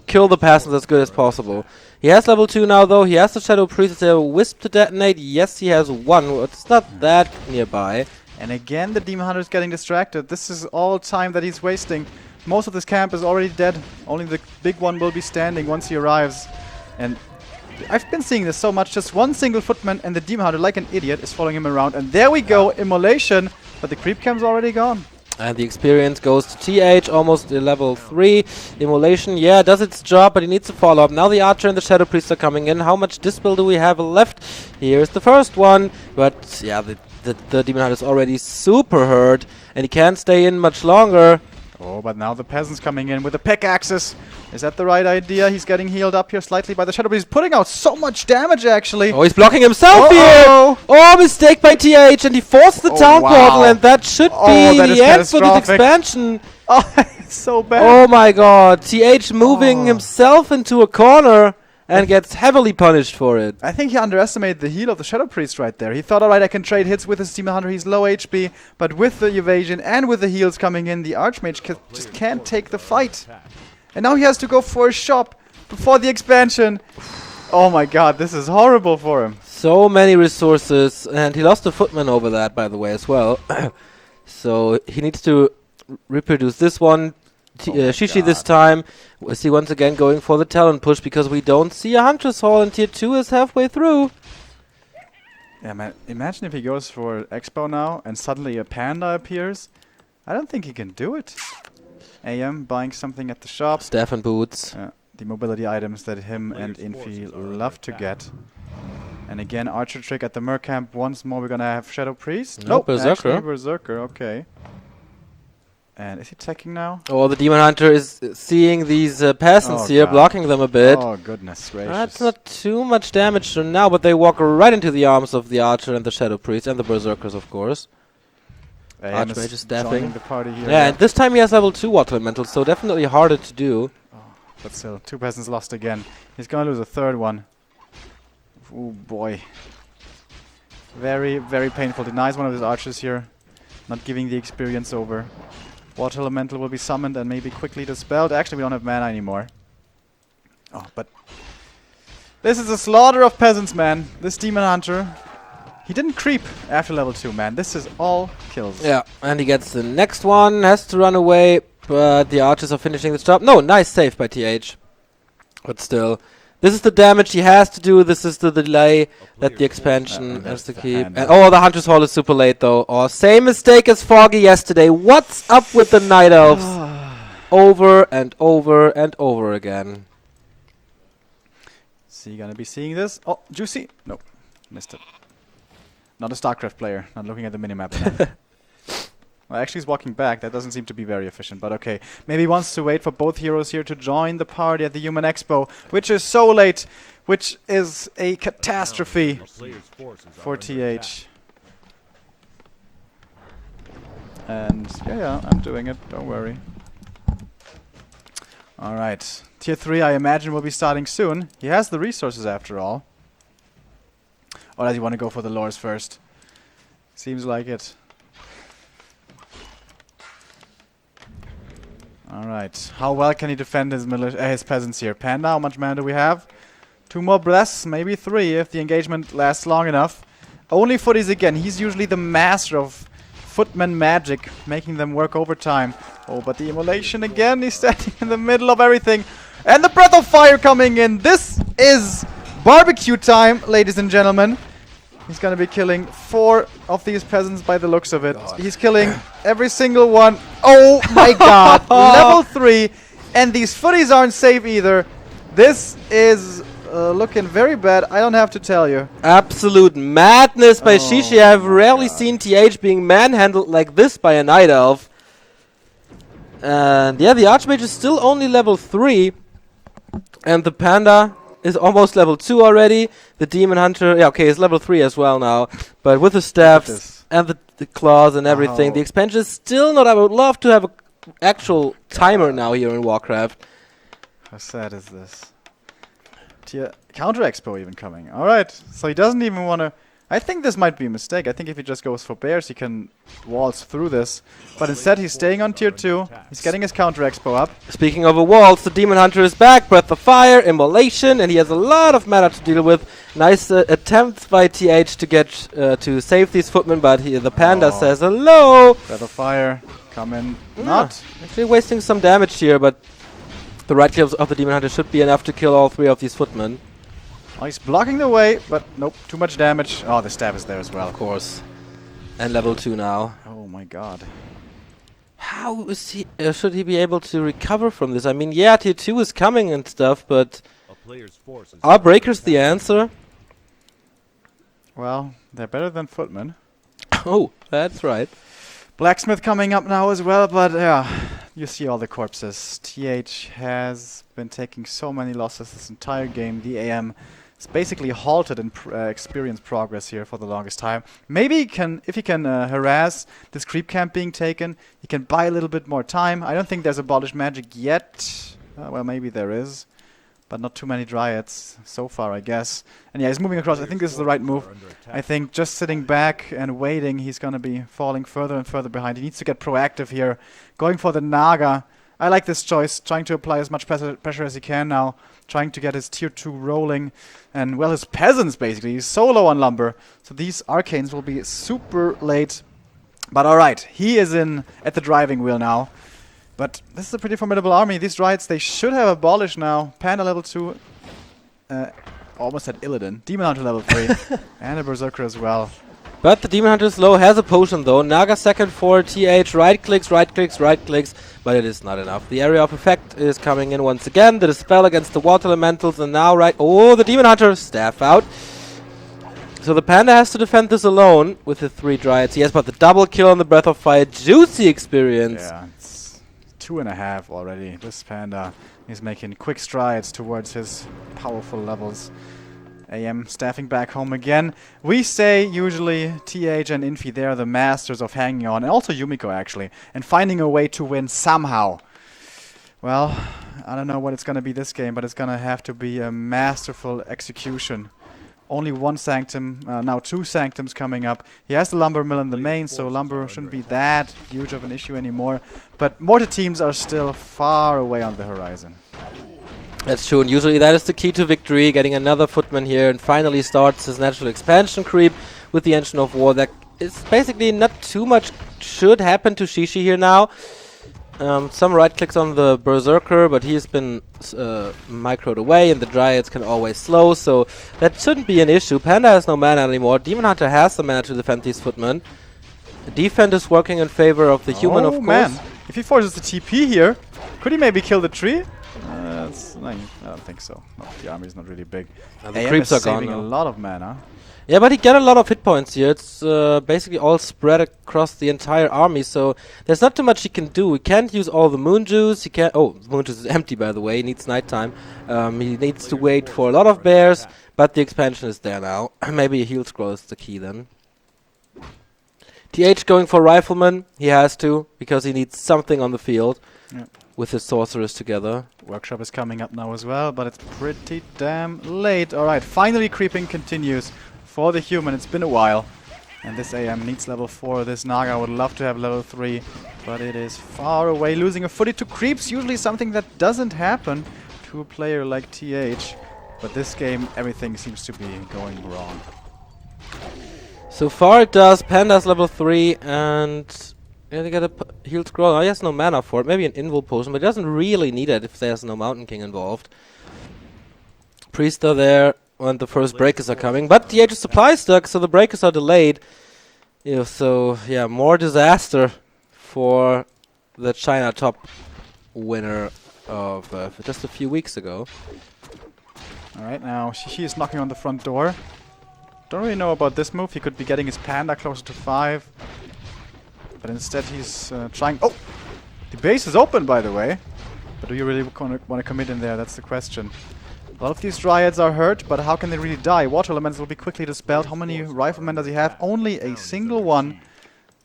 kill the peasants as good as possible. He has level 2 now, though. He has the Shadow Priest. Is there a Wisp to detonate? Yes, he has one. It's not that nearby. And again, the Demon Hunter is getting distracted. This is all time that he's wasting. Most of this camp is already dead. Only the big one will be standing once he arrives. And I've been seeing this so much. Just one single footman and the Demon Hunter, like an idiot, is following him around. And there we go, Immolation. But the creep camp's already gone. And the experience goes to TH, almost level 3. Immolation, yeah, does its job, but he needs to follow up. Now the Archer and the Shadow Priest are coming in. How much Dispel do we have left? Here's the first one. But, yeah, the Demon Hunter is already super hurt, and he can't stay in much longer. Oh, but now the peasant's coming in with the pickaxes. Is that the right idea? He's getting healed up here slightly by the Shadow Priest. He's putting out so much damage, actually. Oh, he's blocking himself here! Oh, mistake by TH, and he forced the town portal, and that should be the end for this expansion. Oh, it's so bad. Oh my god, TH moving himself into a corner and gets heavily punished for it. I think he underestimated the heal of the Shadow Priest right there. He thought, alright, I can trade hits with his Demon Hunter. He's low HP, but with the evasion and with the heals coming in, the Archmage just can't take the fight. And now he has to go for a shop before the expansion. Oh my god, this is horrible for him. So many resources, and he lost a footman over that, by the way, as well. So he needs to reproduce this one. Shishi this time. Is he once again going for the talent push because we don't see a Huntress Hall and tier 2 is halfway through. Yeah, man, imagine if he goes for Expo now and suddenly a panda appears. I don't think he can do it. AM buying something at the shop. Staff and boots. The mobility items that him and Infi love to get. And again, Archer Trick at the Mercamp. Once more, we're gonna have Shadow Priest. Nope, Berserker. Actually, Berserker, okay. And is he attacking now? Oh, the Demon Hunter is seeing these peasants here, blocking them a bit. Oh, goodness gracious. That's not too much damage to now, but they walk right into the arms of the Archer and the Shadow Priest and the Berserkers, of course. Archmage is staffing. The party here. Yeah, and this time he has level 2 Water Elemental, so definitely harder to do. Oh, but still, 2 peasants lost again. He's gonna lose a third one. Oh boy. Very, very painful. Denies one of his archers here. Not giving the experience over. Water Elemental will be summoned and maybe quickly dispelled. Actually, we don't have mana anymore. Oh, but this is a slaughter of peasants, man. This Demon Hunter. He didn't creep after level 2, man. This is all kills. Yeah, and he gets the next one. Has to run away, but the archers are finishing this job. No, nice save by TH. But still, this is the damage he has to do. This is the delay that the expansion has to keep. And oh, the Hunter's Hall is super late, though. Oh, same mistake as Foggy yesterday. What's up with the Night Elves? Over and over and over again. Is he gonna be seeing this? Oh, Juicy. Nope. Missed it. Not a StarCraft player. Not looking at the minimap. Well, actually he's walking back. That doesn't seem to be very efficient, but okay. Maybe he wants to wait for both heroes here to join the party at the Human Expo, which is so late, which is a catastrophe for TH. And yeah, I'm doing it. Don't worry. Alright. Tier 3, I imagine, will be starting soon. He has the resources after all. Or does he want to go for the lures first? Seems like it. Alright. How well can he defend his peasants here? Panda, how much mana do we have? 2 more breaths, maybe 3 if the engagement lasts long enough. Only footies again. He's usually the master of footman magic, making them work overtime. Oh, but the immolation again. He's standing in the middle of everything. And the breath of fire coming in. This is barbecue time, ladies and gentlemen. He's gonna be killing 4 of these peasants by the looks of it. He's killing every single one. Oh my god. Level 3. And these footies aren't safe either. This is looking very bad. I don't have to tell you. Absolute madness by Shishi. I've rarely seen TH being manhandled like this by a Night Elf. And yeah, the Archmage is still only level 3. And the Panda is almost level 2 already. The Demon Hunter, yeah, okay, is level 3 as well now. But with the staffs and the claws and everything, the expansion is still not. I would love to have an actual timer now here in Warcraft. How sad is this? Counter Expo even coming. Alright, so he doesn't even want to... I think this might be a mistake. I think if he just goes for bears, he can waltz through this. But instead, he's staying on tier 2. He's getting his counter expo up. Speaking of a waltz, the Demon Hunter is back. Breath of Fire, Immolation, and he has a lot of mana to deal with. Nice attempts by TH to get to save these footmen, but the Panda says hello. Breath of Fire, come in. Yeah, Not. actually wasting some damage here, but the right click of the Demon Hunter should be enough to kill all 3 of these footmen. Oh, he's blocking the way, but nope, too much damage. Oh, the stab is there as well. Of course. And level 2 now. Oh my god. How is he? Should he be able to recover from this? I mean, yeah, tier 2 is coming and stuff, but A player's force is are breakers the answer? Well, they're better than footmen. Oh, that's right. Blacksmith coming up now as well, but yeah, you see all the corpses. TH has been taking so many losses this entire game. The AM is basically halted in experience progress here for the longest time. Maybe he can, if he can harass this creep camp being taken, he can buy a little bit more time. I don't think there's abolished magic yet. Well, maybe there is, but not too many dryads so far, I guess. And yeah, he's moving across. I think this is the right move. I think just sitting back and waiting, he's going to be falling further and further behind. He needs to get proactive here. Going for the Naga. I like this choice. Trying to apply as much pressure as he can now. Trying to get his tier 2 rolling. And, well, his peasants, basically. He's so low on lumber. So these arcanes will be super late. But alright, he is in at the driving wheel now. But this is a pretty formidable army. These Dryads, they should have abolished now. Panda level 2. Almost had Illidan. Demon Hunter level 3. And a Berserker as well. But the Demon Hunter is low, has a potion though. Naga second for TH. Right clicks, right clicks, right clicks. But it is not enough. The area of effect is coming in once again. The Dispel against the Water Elementals. And now Oh, the Demon Hunter. Staff out. So the Panda has to defend this alone with the 3 Dryads. Yes, but the double kill on the Breath of Fire. Juicy experience. Yeah, it's 2.5 already. This Panda is making quick strides towards his powerful levels. AM staffing back home again. We say usually TH and Infi, they are the masters of hanging on. And also Yumiko, actually. And finding a way to win somehow. Well, I don't know what it's going to be this game, but it's going to have to be a masterful execution. Only 1 Sanctum, now 2 Sanctums coming up. He has the Lumber Mill in the main, so Lumber shouldn't be that huge of an issue anymore. But mortar teams are still far away on the horizon. That's true, and usually that is the key to victory, getting another footman here, and finally starts his natural expansion creep with the Engine of War. That is basically not too much should happen to Shishi here now. Some right clicks on the Berserker, but he's been microed away, and the Dryads can always slow, so that shouldn't be an issue. Panda has no mana anymore. Demon Hunter has the mana to defend these footmen. The defense is working in favor of the human, of course. Man, if he forces the TP here, could he maybe kill the tree? I don't think so. No, the army is not really big. The AM creeps is are gone saving now. a lot of mana. Yeah, but he get a lot of hit points here. It's basically all spread across the entire army, so there's not too much he can do. He can't use all the moon juice. He can't. Oh, the moon juice is empty, by the way. He needs nighttime. He needs to wait for a lot of bears, but the expansion is there now. Maybe a heal scroll is the key then. TH going for rifleman. He has to, because he needs something on the field. Yep. With his sorcerers together. Workshop is coming up now as well, but it's pretty damn late. Alright, finally creeping continues for the human. It's been a while. And this AM needs level 4. This Naga would love to have level 3, but it is far away. Losing a footy to creeps, usually something that doesn't happen to a player like TH. But this game, everything seems to be going wrong. So far it does. Panda's level 3 and... Yeah, they get a heal scroll. Oh, he has no mana for it. Maybe an invul potion, but he doesn't really need it if there's no Mountain King involved. Priests are there, and the first breakers are coming. But the Age of Supply is stuck, so the breakers are delayed. Yeah, so, yeah, more disaster for the China top winner of just a few weeks ago. Alright, now Shishi is knocking on the front door. Don't really know about this move. He could be getting his Panda closer to 5. But instead he's trying... Oh! The base is open, by the way. But do you really want to commit in there? That's the question. A lot of these Dryads are hurt, but how can they really die? Water Elements will be quickly dispelled. How many Riflemen does he have? Only a single one.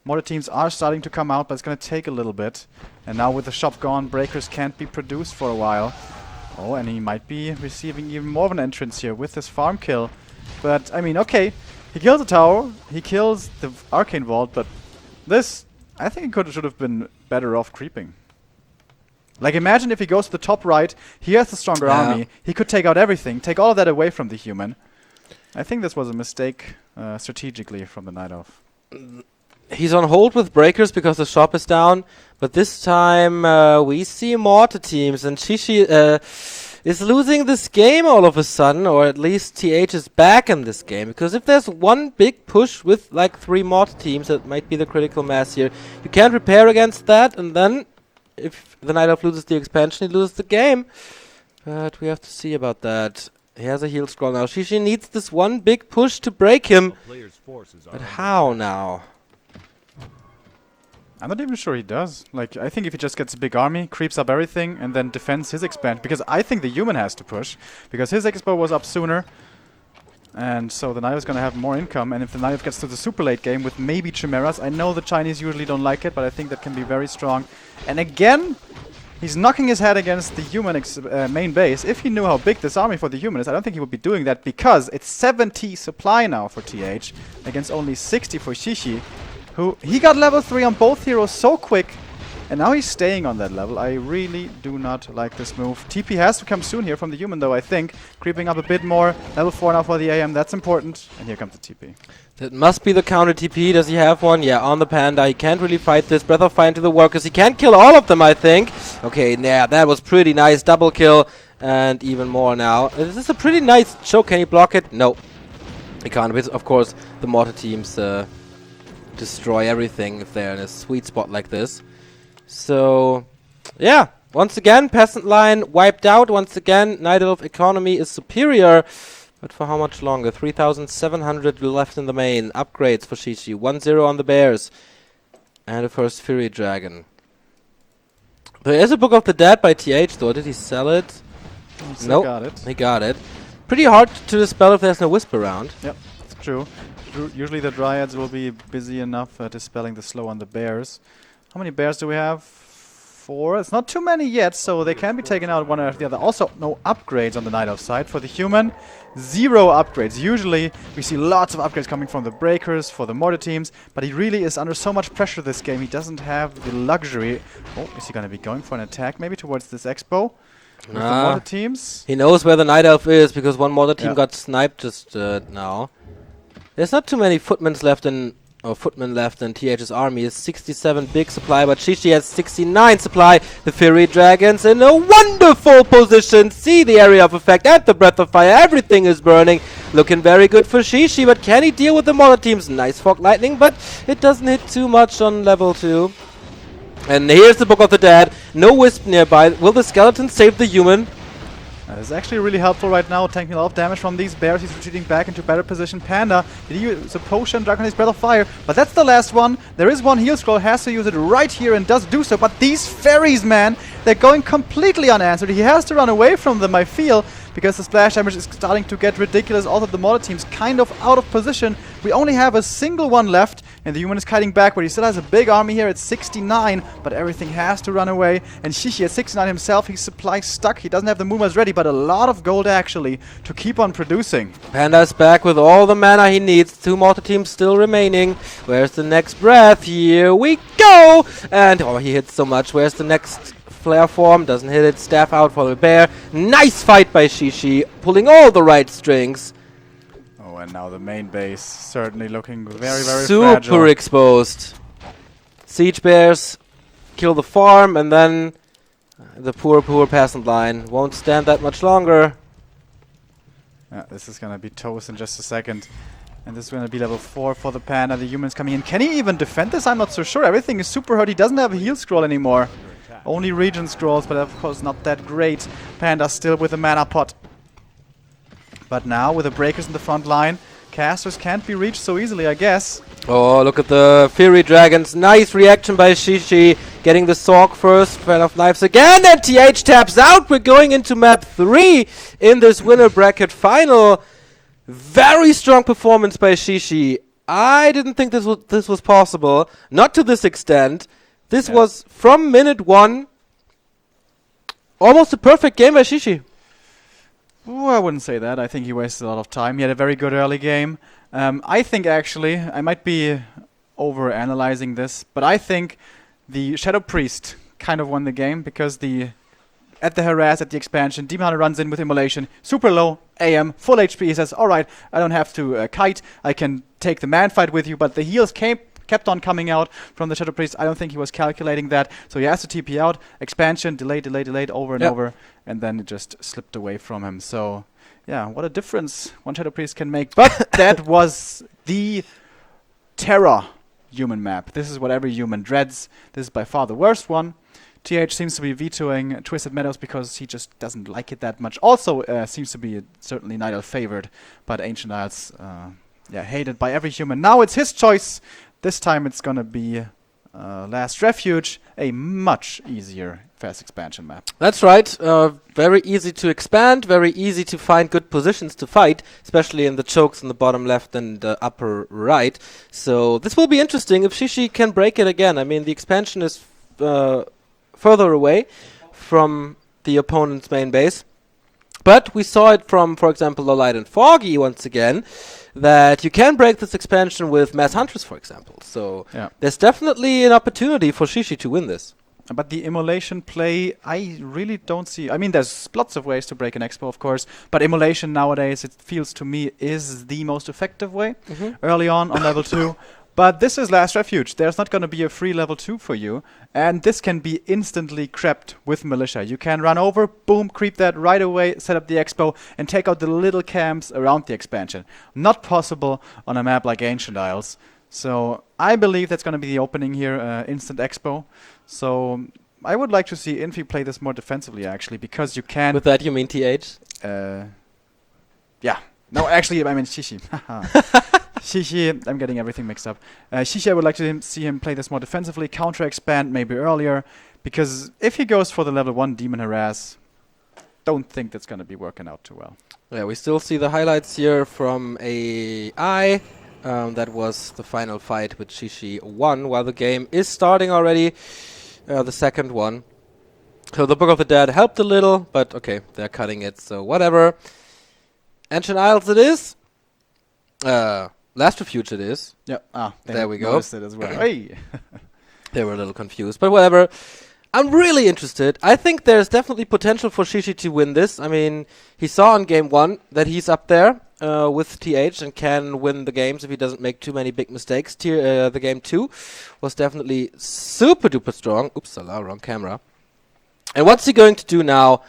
Mortar teams are starting to come out, but it's going to take a little bit. And now with the shop gone, breakers can't be produced for a while. Oh, and he might be receiving even more of an entrance here with this farm kill. But, I mean, okay. He kills the tower, he kills the Arcane Vault, but this, I think he should have been better off creeping. Like, imagine if he goes to the top right, he has the stronger army, he could take out everything, take all of that away from the human. I think this was a mistake strategically from the Night Elf. He's on hold with breakers because the shop is down, but this time we see mortar teams, and Shishi is losing this game all of a sudden, or at least TH is back in this game, because if there's one big push with like 3 mortar teams, that might be the critical mass here. You can't repair against that, and then if the Night Elf loses the expansion, he loses the game. But we have to see about that. He has a heal scroll now. Shishi needs this one big push to break him. But how now? I'm not even sure he does. Like, I think if he just gets a big army, creeps up everything, and then defends his expansion. Because I think the human has to push. Because his expo was up sooner. And so the Night Elf is going to have more income. And if the Night Elf gets to the super late game with maybe Chimeras, I know the Chinese usually don't like it, but I think that can be very strong. And again, he's knocking his head against the human main base. If he knew how big this army for the human is, I don't think he would be doing that, because it's 70 supply now for TH against only 60 for Shishi, who he got level 3 on both heroes so quick, and now he's staying on that level. I really do not like this move. TP has to come soon here from the human, though, I think. Creeping up a bit more. Level 4 now for the AM, that's important. And here comes the TP. That must be the counter TP. Does he have one? Yeah, on the Panda. He can't really fight this. Breath of Fire into the workers. He can't kill all of them, I think. Okay, yeah, that was pretty nice. Double kill. And even more now. This is a pretty nice choke. Can he block it? No. He can't. But of course, the mortar teams destroy everything if they're in a sweet spot like this. So, yeah. Once again, Peasant line wiped out. Once again, Night Elf economy is superior. But for how much longer? 3,700 left in the main. Upgrades for Shishi. 1-0 on the Bears. And a first Fury Dragon. There is a Book of the Dead by TH, though. Did he sell it? Nope. Got it. He got it. Pretty hard to dispel if there's no Wisp around. Yep, it's true. Usually the Dryads will be busy enough dispelling the slow on the Bears. How many Bears do we have? 4. It's not too many yet, so they can be taken out one after the other. Also, no upgrades on the Night Elf side. For the human, 0 upgrades. Usually, we see lots of upgrades coming from the Breakers, for the Mortar teams, but he really is under so much pressure this game. He doesn't have the luxury. Oh, is he going to be going for an attack maybe towards this Expo? With the Mortar teams? He knows where the Night Elf is, because one Mortar team got sniped just now. There's not too many footmen left in TH's army. Is 67 big supply, but Shishi has 69 supply. The Fury Dragons in a wonderful position. See the area of effect and the Breath of Fire. Everything is burning. Looking very good for Shishi, but can he deal with the Mortar teams? Nice Fog Lightning, but it doesn't hit too much on level 2. And here's the Book of the Dead. No Wisp nearby. Will the skeleton save the human? That is actually really helpful right now, taking a lot of damage from these bears. He's retreating back into better position. Panda, did he use a potion, Dragon's Breath of Fire? But that's the last one. There is one heal scroll, has to use it right here and does do so. But these fairies, man, they're going completely unanswered. He has to run away from them, I feel, because the splash damage is starting to get ridiculous. Also, the Mortar team's kind of out of position. We only have a single one left, and the human is kiting back, but he still has a big army here at 69, but everything has to run away. And Shishi at 69 himself, he's supply stuck. He doesn't have the Mumas ready, but a lot of gold actually to keep on producing. Panda's back with all the mana he needs. 2 Mortar teams still remaining. Where's the next breath? Here we go! And, oh, he hits so much. Where's the next flare form? Doesn't hit it. Staff out for the bear. Nice fight by Shishi, pulling all the right strings. Oh, and now the main base certainly looking very, very super fragile. Exposed. Siege bears kill the farm, and then the poor peasant line won't stand that much longer. Yeah, this is gonna be toast in just a second. And this is going to be level 4 for the Panda. The human's coming in. Can he even defend this? I'm not so sure. Everything is super hurt. He doesn't have a heal scroll anymore. Only region scrolls, but of course not that great. Panda still with a mana pot. But now, with the Breakers in the front line, casters can't be reached so easily, I guess. Oh, look at the Fury Dragons. Nice reaction by Shishi. Getting the Sork first. Fan of Knives again. And TH taps out. We're going into map 3 in this winner bracket final. Very strong performance by Shishi. I didn't think this was possible. Not to this extent. This was, from minute 1, almost a perfect game by Shishi. Ooh, I wouldn't say that. I think he wasted a lot of time. He had a very good early game. I think actually, I might be over-analyzing this, but I think the Shadow Priest kind of won the game because at the harass, at the expansion, Demon Hunter runs in with Immolation, super low, AM, full HP. He says, alright, I don't have to kite, I can take the man fight with you, but the heals kept on coming out from the Shadow Priest. I don't think he was calculating that, so he has to TP out, expansion, delayed, over and over, and then it just slipped away from him. So, yeah, what a difference one Shadow Priest can make. But that was the Terra human map. This is what every human dreads. This is by far the worst one. TH seems to be vetoing Twisted Meadows because he just doesn't like it that much. Also seems to be certainly Night Elf favored, but Ancient Isles, hated by every human. Now it's his choice. This time it's gonna be Last Refuge, a much easier fast expansion map. That's right. Very easy to expand, very easy to find good positions to fight, especially in the chokes in the bottom left and upper right. So this will be interesting if Shishi can break it again. I mean, the expansion is further away from the opponent's main base. But we saw it from, for example, Lolite and Foggy once again, that you can break this expansion with Mass Huntress, for example. So there's definitely an opportunity for Shishi to win this. But the Immolation play, I really don't see. I mean, there's lots of ways to break an expo, of course, but Immolation nowadays, it feels to me, is the most effective way early on level 2. But this is Last Refuge. There's not going to be a free level 2 for you. And this can be instantly crept with Militia. You can run over, boom, creep that right away, set up the expo, and take out the little camps around the expansion. Not possible on a map like Ancient Isles. So I believe that's going to be the opening here, instant expo. So I would like to see Infi play this more defensively, actually, because you can... With that you mean TH? Yeah. No, actually, I mean Shishi. Shishi, I'm getting everything mixed up. Shishi, I would like to see him play this more defensively, counter-expand maybe earlier, because if he goes for the level 1 Demon Harass, don't think that's going to be working out too well. Yeah, we still see the highlights here from AI. That was the final fight which Shishi won, while the game is starting already, the second one. So the Book of the Dead helped a little, but okay, they're cutting it, so whatever. Ancient Isles it is. Last Refuge it is. Yeah. There we go. Noticed it as well. Hey. They were a little confused, but whatever. I'm really interested. I think there's definitely potential for Shishi to win this. I mean, he saw in game 1 that he's up there with TH and can win the games if he doesn't make too many big mistakes. The game 2 was definitely super duper strong. Oops, wrong camera. And what's he going to do now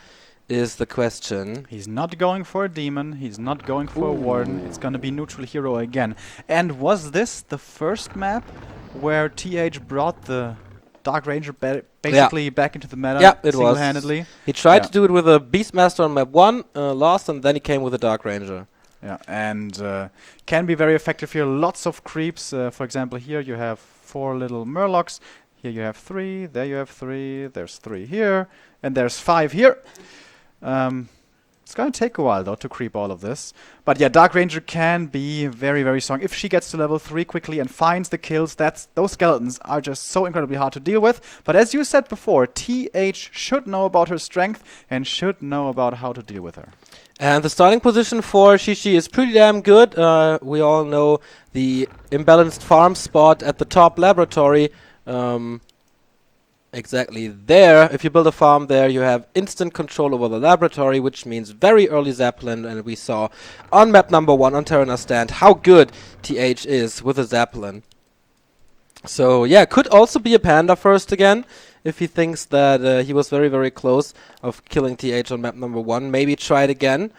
is the question. He's not going for a demon. He's not going for a warden. It's going to be neutral hero again. And was this the first map where TH brought the Dark Ranger basically back into the meta single-handedly? He tried to do it with a Beastmaster on map 1, lost, and then he came with a Dark Ranger. Yeah, and can be very effective here. Lots of creeps. For example, here you have 4 little Murlocs. Here you have 3. There you have 3. There's 3 here. And there's 5 here. It's going to take a while, though, to creep all of this. But yeah, Dark Ranger can be very, very strong. If she gets to level 3 quickly and finds the kills, those skeletons are just so incredibly hard to deal with. But as you said before, TH should know about her strength and should know about how to deal with her. And the starting position for Shishi is pretty damn good. We all know the imbalanced farm spot at the top laboratory. Exactly there. If you build a farm there, you have instant control over the laboratory, which means very early Zeppelin. And we saw on map number 1 on Terraner Stand how good TH is with a Zeppelin. So yeah, could also be a Panda first again, if he thinks that he was very, very close of killing TH on map number 1. Maybe try it again.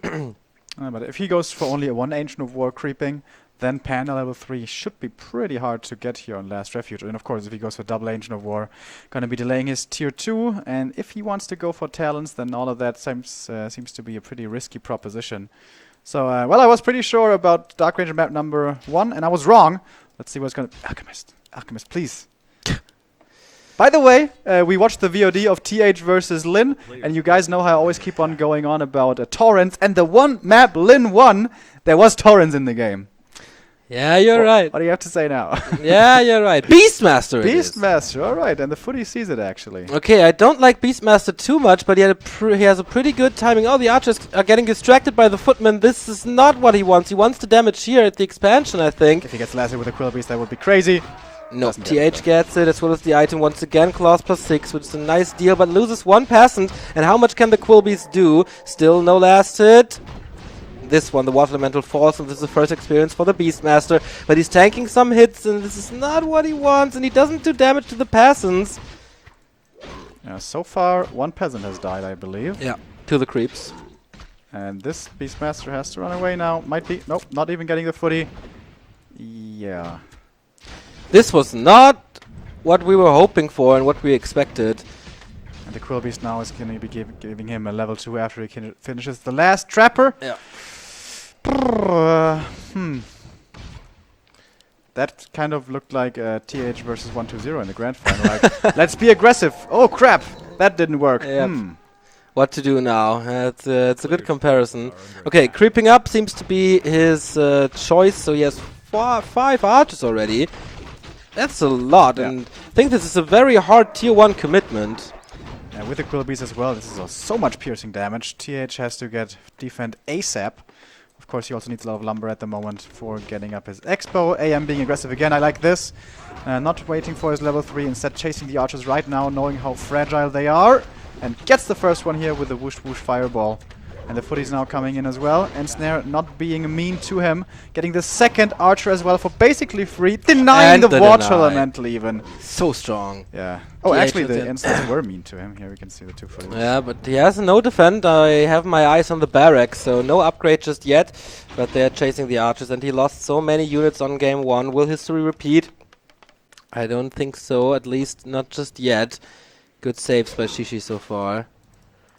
But if he goes for only a 1 Ancient of War creeping, then Panda level 3 should be pretty hard to get here on Last Refuge. And of course, if he goes for double Ancient of War, going to be delaying his tier 2. And if he wants to go for Talons, then all of that seems to be a pretty risky proposition. So, well, I was pretty sure about Dark Ranger map number 1, and I was wrong. Let's see what's going to... Alchemist, please. By the way, we watched the VOD of TH versus Lin, and you guys know how I always keep on going on about torrents. And the one map Lin won, there was torrents in the game. Yeah, you're right. What do you have to say now? Yeah, you're right. Beastmaster. Beastmaster, all right, and the footy sees it actually. Okay, I don't like Beastmaster too much, but he has a pretty good timing. Oh, the archers are getting distracted by the footman. This is not what he wants. He wants the damage here at the expansion, I think. If he gets last hit with a Quill Beast, that would be crazy. No, TH gets it, as well as the item once again. Claws +6, which is a nice deal, but loses one peasant. And how much can the Quill Beast do? Still no last hit. This one, the Water Elemental falls, and this is the first experience for the Beastmaster. But he's tanking some hits, and this is not what he wants, and he doesn't do damage to the peasants. Yeah, so far, one peasant has died, I believe. Yeah, to the creeps. And this Beastmaster has to run away now. Might be... Nope, not even getting the footy. Yeah. This was not what we were hoping for and what we expected. And the Quill Beast now is going to be giving him a level 2 after he finishes the last Trapper. Yeah. That kind of looked like TH versus 120 in the grand final. Like, let's be aggressive. Oh crap, that didn't work. Yep. What to do now? It's a good comparison. Okay, creeping up seems to be his choice. So he has 5 archers already. That's a lot, and I think this is a very hard tier 1 commitment. And with the Quill Beast as well, this is so much piercing damage. TH has to get defend ASAP. Of course, he also needs a lot of lumber at the moment for getting up his expo. AM being aggressive again, I like this. Not waiting for his level 3, instead chasing the archers right now, knowing how fragile they are. And gets the first one here with the whoosh whoosh fireball. And the footy's now coming in as well. And Snare not being mean to him. Getting the second archer as well for basically free. Denying the water elemental even. So strong. Yeah. Oh, actually the instants were mean to him. Here we can see the 2 footies. Yeah, but he has no defend. I have my eyes on the barracks, so no upgrade just yet. But they're chasing the archers, and he lost so many units on game 1. Will history repeat? I don't think so, at least not just yet. Good saves by Shishi so far.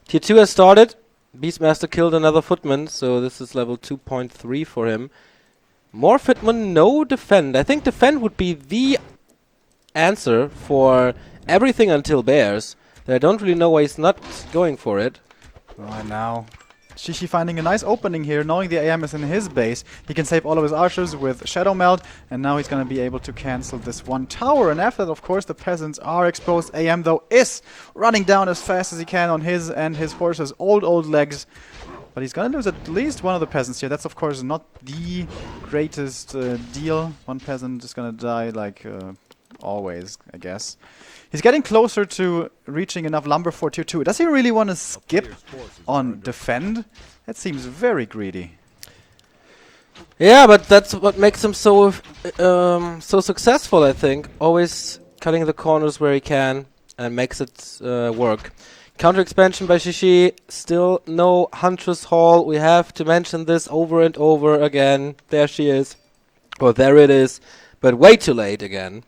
Tier 2 has started. Beastmaster killed another footman, so this is level 2.3 for him. More footman, no defend. I think defend would be the answer for everything until bears. I don't really know why he's not going for it. Right now, Shishi finding a nice opening here, knowing the AM is in his base. He can save all of his archers with Shadow Melt, and now he's going to be able to cancel this one tower. And after that, of course, the peasants are exposed. AM, though, is running down as fast as he can on his and his horse's old legs. But he's going to lose at least one of the peasants here. That's, of course, not the greatest deal. One peasant is going to die, like always, I guess. He's getting closer to reaching enough lumber for tier 2. Does he really want to skip on defend? That seems very greedy. Yeah, but that's what makes him so successful, I think. Always cutting the corners where he can and makes it work. Counter expansion by Shishi. Still no Huntress Hall. We have to mention this over and over again. There she is. Or there it is. But way too late again.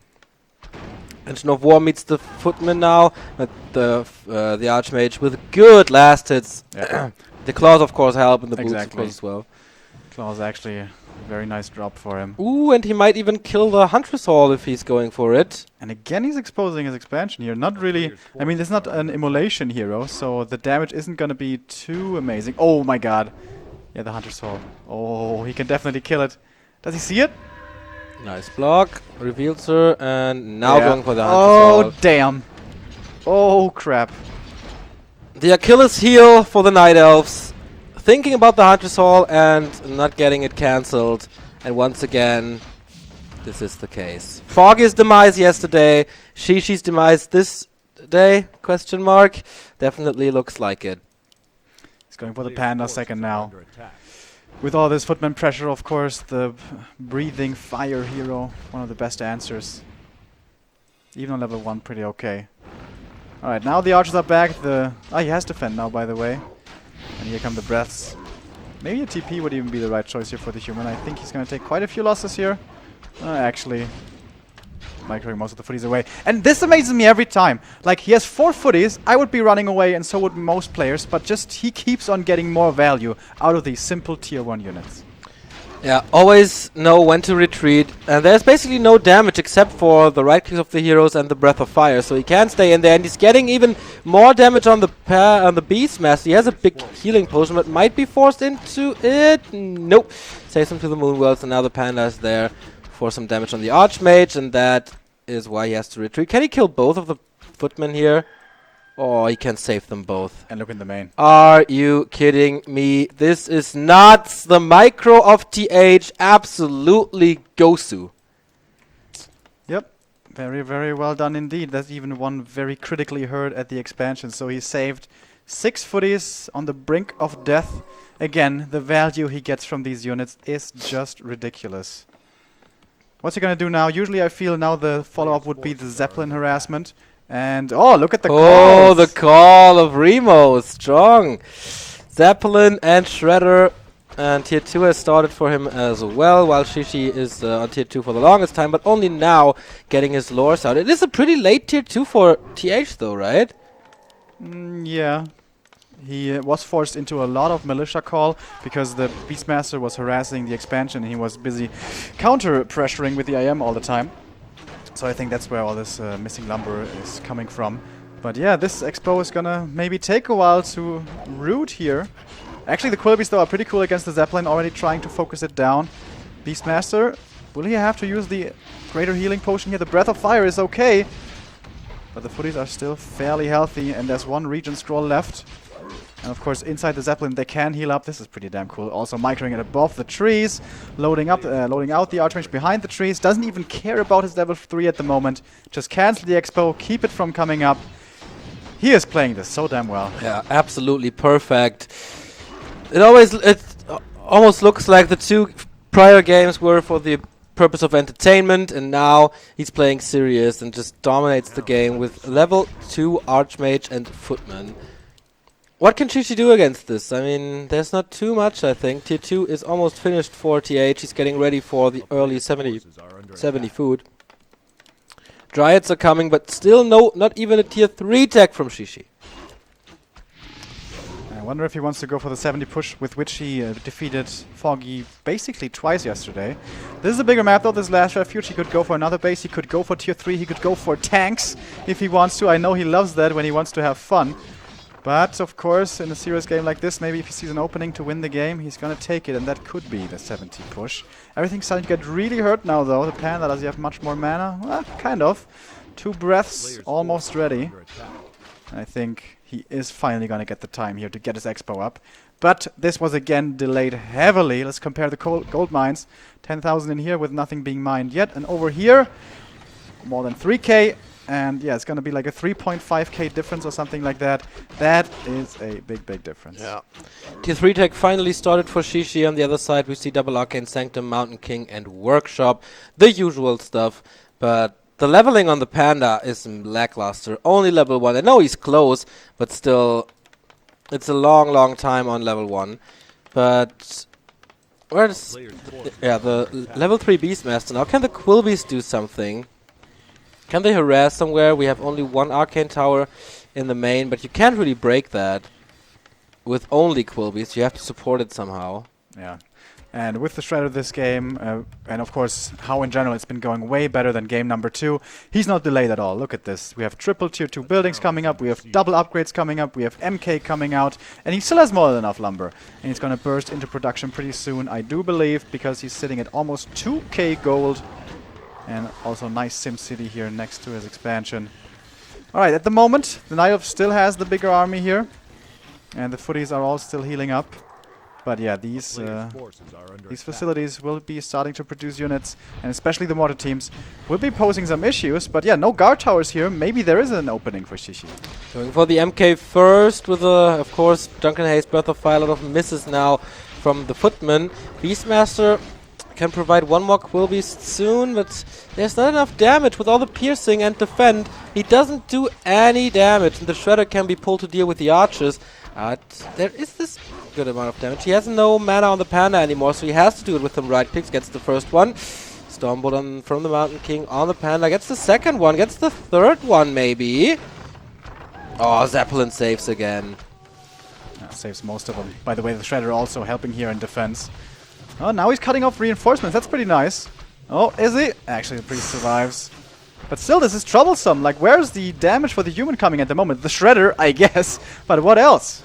Engine of War meets the Footman now, but the Archmage with good last hits. Yeah. The claws, of course, help, and the boots, of course, as well. Claws actually a very nice drop for him. Ooh, and he might even kill the Huntress Hall if he's going for it. And again, he's exposing his expansion here. Not really. I mean, it's not an immolation hero, so the damage isn't going to be too amazing. Oh my god. Yeah, the Huntress Hall. Oh, he can definitely kill it. Does he see it? Nice block, reveals her, and now going for the Huntress Hall. Oh, damn. Oh, crap. The Achilles heel for the Night Elves. Thinking about the Huntress Hall and not getting it cancelled. And once again, this is the case. Foggy's demise yesterday, Shishi's demise this day, question mark. Definitely looks like it. He's going for the Panda second now. With all this footman pressure, of course, the breathing fire hero, one of the best answers. Even on level 1, pretty okay. Alright, now the archers are back. He has defend now, by the way. And here come the breaths. Maybe a TP would even be the right choice here for the human. I think he's going to take quite a few losses here. Actually, microing most of the footies away. And this amazes me every time. Like, he has 4 footies. I would be running away, and so would most players. But just he keeps on getting more value out of these simple tier 1 units. Yeah, always know when to retreat, and there's basically no damage except for the right clicks of the heroes and the Breath of Fire, so he can stay in there, and he's getting even more damage on the Beastmaster. He has a big healing potion, but might be forced into it. Nope, saves him to the Moonwells, and now the Panda is there for some damage on the Archmage, and that is why he has to retreat. Can he kill both of the Footmen here? Oh, he can save them both. And look in the main. Are you kidding me? This is nuts. The micro of TH absolutely Gosu. Yep. Very, very well done indeed. That's even one very critically hurt at the expansion. So he saved 6 footies on the brink of death. Again, the value he gets from these units is just ridiculous. What's he going to do now? Usually I feel now the follow-up would be the Zeppelin harassment. And, oh, look at the call. Oh, the call of Remo. Strong. Zeppelin and Shredder. And tier 2 has started for him as well, while Shishi is on tier 2 for the longest time, but only now getting his lores out. It is a pretty late tier 2 for TH though, right? Yeah. He was forced into a lot of militia call because the Beastmaster was harassing the expansion and he was busy counter-pressuring with the IM all the time. So I think that's where all this missing lumber is coming from. But yeah, this expo is gonna maybe take a while to root here. Actually, the Quilbies though are pretty cool against the Zeppelin, already trying to focus it down. Beastmaster, will he have to use the greater healing potion here? The Breath of Fire is okay, but the footies are still fairly healthy, and there's one region scroll left. And of course, inside the Zeppelin, they can heal up. This is pretty damn cool. Also microing it above the trees, loading out the Archmage behind the trees. Doesn't even care about his level 3 at the moment. Just cancel the expo, keep it from coming up. He is playing this so damn well. Yeah, absolutely perfect. It almost looks like the 2 prior games were for the purpose of entertainment, and now he's playing serious and just dominates the game with level 2 Archmage and Footman. What can Shishi do against this? I mean, there's not too much, I think. Tier 2 is almost finished for TH. He's getting ready for the early 70 food. Dryads are coming, but still not even a tier 3 tech from Shishi. I wonder if he wants to go for the 70 push with which he defeated Foggy basically twice yesterday. This is a bigger map though, this last refuge. He could go for another base, he could go for tier 3, he could go for tanks if he wants to. I know he loves that when he wants to have fun. But, of course, in a serious game like this, maybe if he sees an opening to win the game, he's gonna take it, and that could be the 70 push. Everything's starting to get really hurt now, though. The Panda, does he have much more mana? Well, kind of. 2 breaths, almost ready. I think he is finally gonna get the time here to get his expo up. But this was again delayed heavily. Let's compare the gold mines. 10,000 in here with nothing being mined yet. And over here, more than 3k. And yeah, it's going to be like a 3.5k difference or something like that. That is a big, big difference. Yeah. Tier 3 tech finally started for Shishi. On the other side, we see Double Arcane Sanctum, Mountain King, and Workshop. The usual stuff. But the leveling on the Panda is lackluster. Only level 1. I know he's close, but still, it's a long, long time on level 1. But where's the level 3 Beastmaster now? Can the Quilbies do something? Can they harass somewhere? We have only 1 Arcane Tower in the main, but you can't really break that with only Quilbies. You have to support it somehow. Yeah. And with the Shredder this game, and of course how in general it's been going way better than game number 2, he's not delayed at all. Look at this. We have triple tier 2 buildings coming up, we have double upgrades coming up, we have MK coming out, and he still has more than enough lumber. And he's going to burst into production pretty soon, I do believe, because he's sitting at almost 2k gold. And also nice SimCity here next to his expansion. Alright, at the moment, the Night Elf still has the bigger army here. And the footies are all still healing up. But yeah, these facilities will be starting to produce units. And especially the mortar teams will be posing some issues. But yeah, no guard towers here. Maybe there is an opening for Shishi. Going for the MK first with, of course, Duncan Hayes, Breath of Fire. A lot of misses now from the Footman. Beastmaster can provide 1 more Quilbies soon, but there's not enough damage with all the piercing and defend. He doesn't do any damage, and the Shredder can be pulled to deal with the archers. There is this good amount of damage. He has no mana on the Panda anymore, so he has to do it with some right clicks. Gets the first one. Stormbolt from the Mountain King on the Panda. Gets the second one. Gets the third one, maybe. Oh, Zeppelin saves again. Yeah, saves most of them. By the way, the Shredder also helping here in defense. Oh, now he's cutting off reinforcements. That's pretty nice. Oh, is he? Actually, the priest survives. But still, this is troublesome. Like, where's the damage for the human coming at the moment? The shredder, I guess. But what else?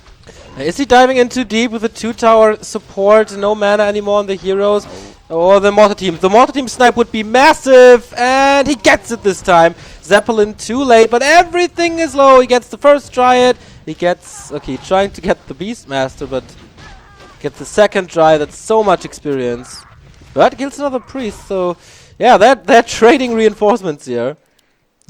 Is he diving in too deep with the 2-tower support? No mana anymore on the heroes. Or the mortar team. The mortar team snipe would be massive. And he gets it this time. Zeppelin too late. But everything is low. He gets the first Dryad. He gets... Okay, trying to get the Beastmaster, but... Get the second Dryad. That's so much experience. But kills another priest, so... Yeah, they're trading reinforcements here.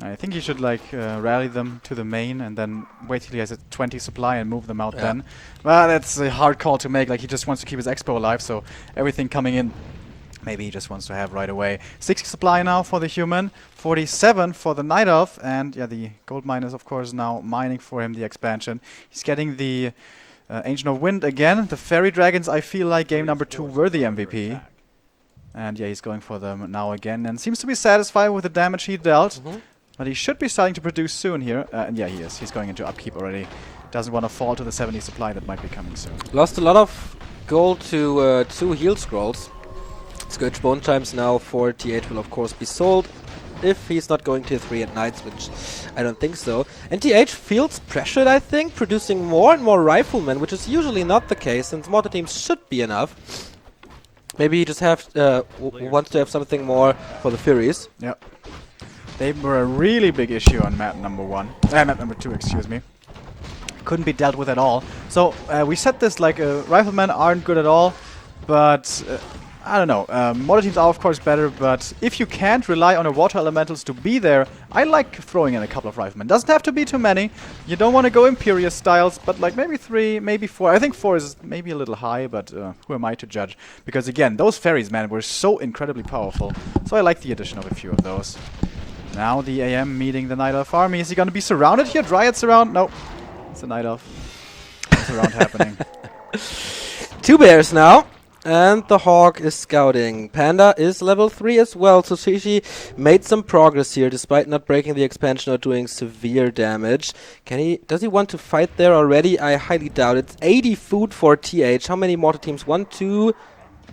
I think he should like rally them to the main and then wait till he has a 20 supply and move them out then. Well, that's a hard call to make. Like, he just wants to keep his expo alive, so everything coming in, maybe he just wants to have right away. 60 supply now for the human, 47 for the Night Elf, and yeah, the gold mine is of course now mining for him the expansion. He's getting the Ancient of Wind again. The Fairy Dragons, I feel like game number 2 were the MVP. And yeah, he's going for them now again and seems to be satisfied with the damage he dealt. But he should be starting to produce soon here. And yeah, he is. He's going into upkeep already. Doesn't want to fall to the 70 supply that might be coming soon. Lost a lot of gold to 2 heal scrolls. Scourge Bone Chimes now for TH will of course be sold. If he's not going tier 3 at nights, which I don't think so. And TH feels pressured, I think, producing more and more riflemen, which is usually not the case, since mortar teams should be enough. Maybe he just wants to have something more for the Furies. Yep. They were a really big issue on map number 1. Map number 2, excuse me. Couldn't be dealt with at all. So we said this like riflemen aren't good at all, but I don't know. Mortar teams are of course better, but if you can't rely on the water elementals to be there, I like throwing in a couple of riflemen. Doesn't have to be too many. You don't want to go Imperious styles, but like maybe 3, maybe 4. I think 4 is maybe a little high, but who am I to judge? Because again, those fairies, man, were so incredibly powerful. So I like the addition of a few of those. Now the AM meeting the Night Elf army. Is he going to be surrounded here? Dryads around? No. It's a Night Elf. It's around happening. 2 bears now. And the Hawk is scouting. Panda is level 3 as well, so Shishi made some progress here despite not breaking the expansion or doing severe damage. Does he want to fight there already? I highly doubt it. It's 80 food for TH. How many mortar teams? 1, 2...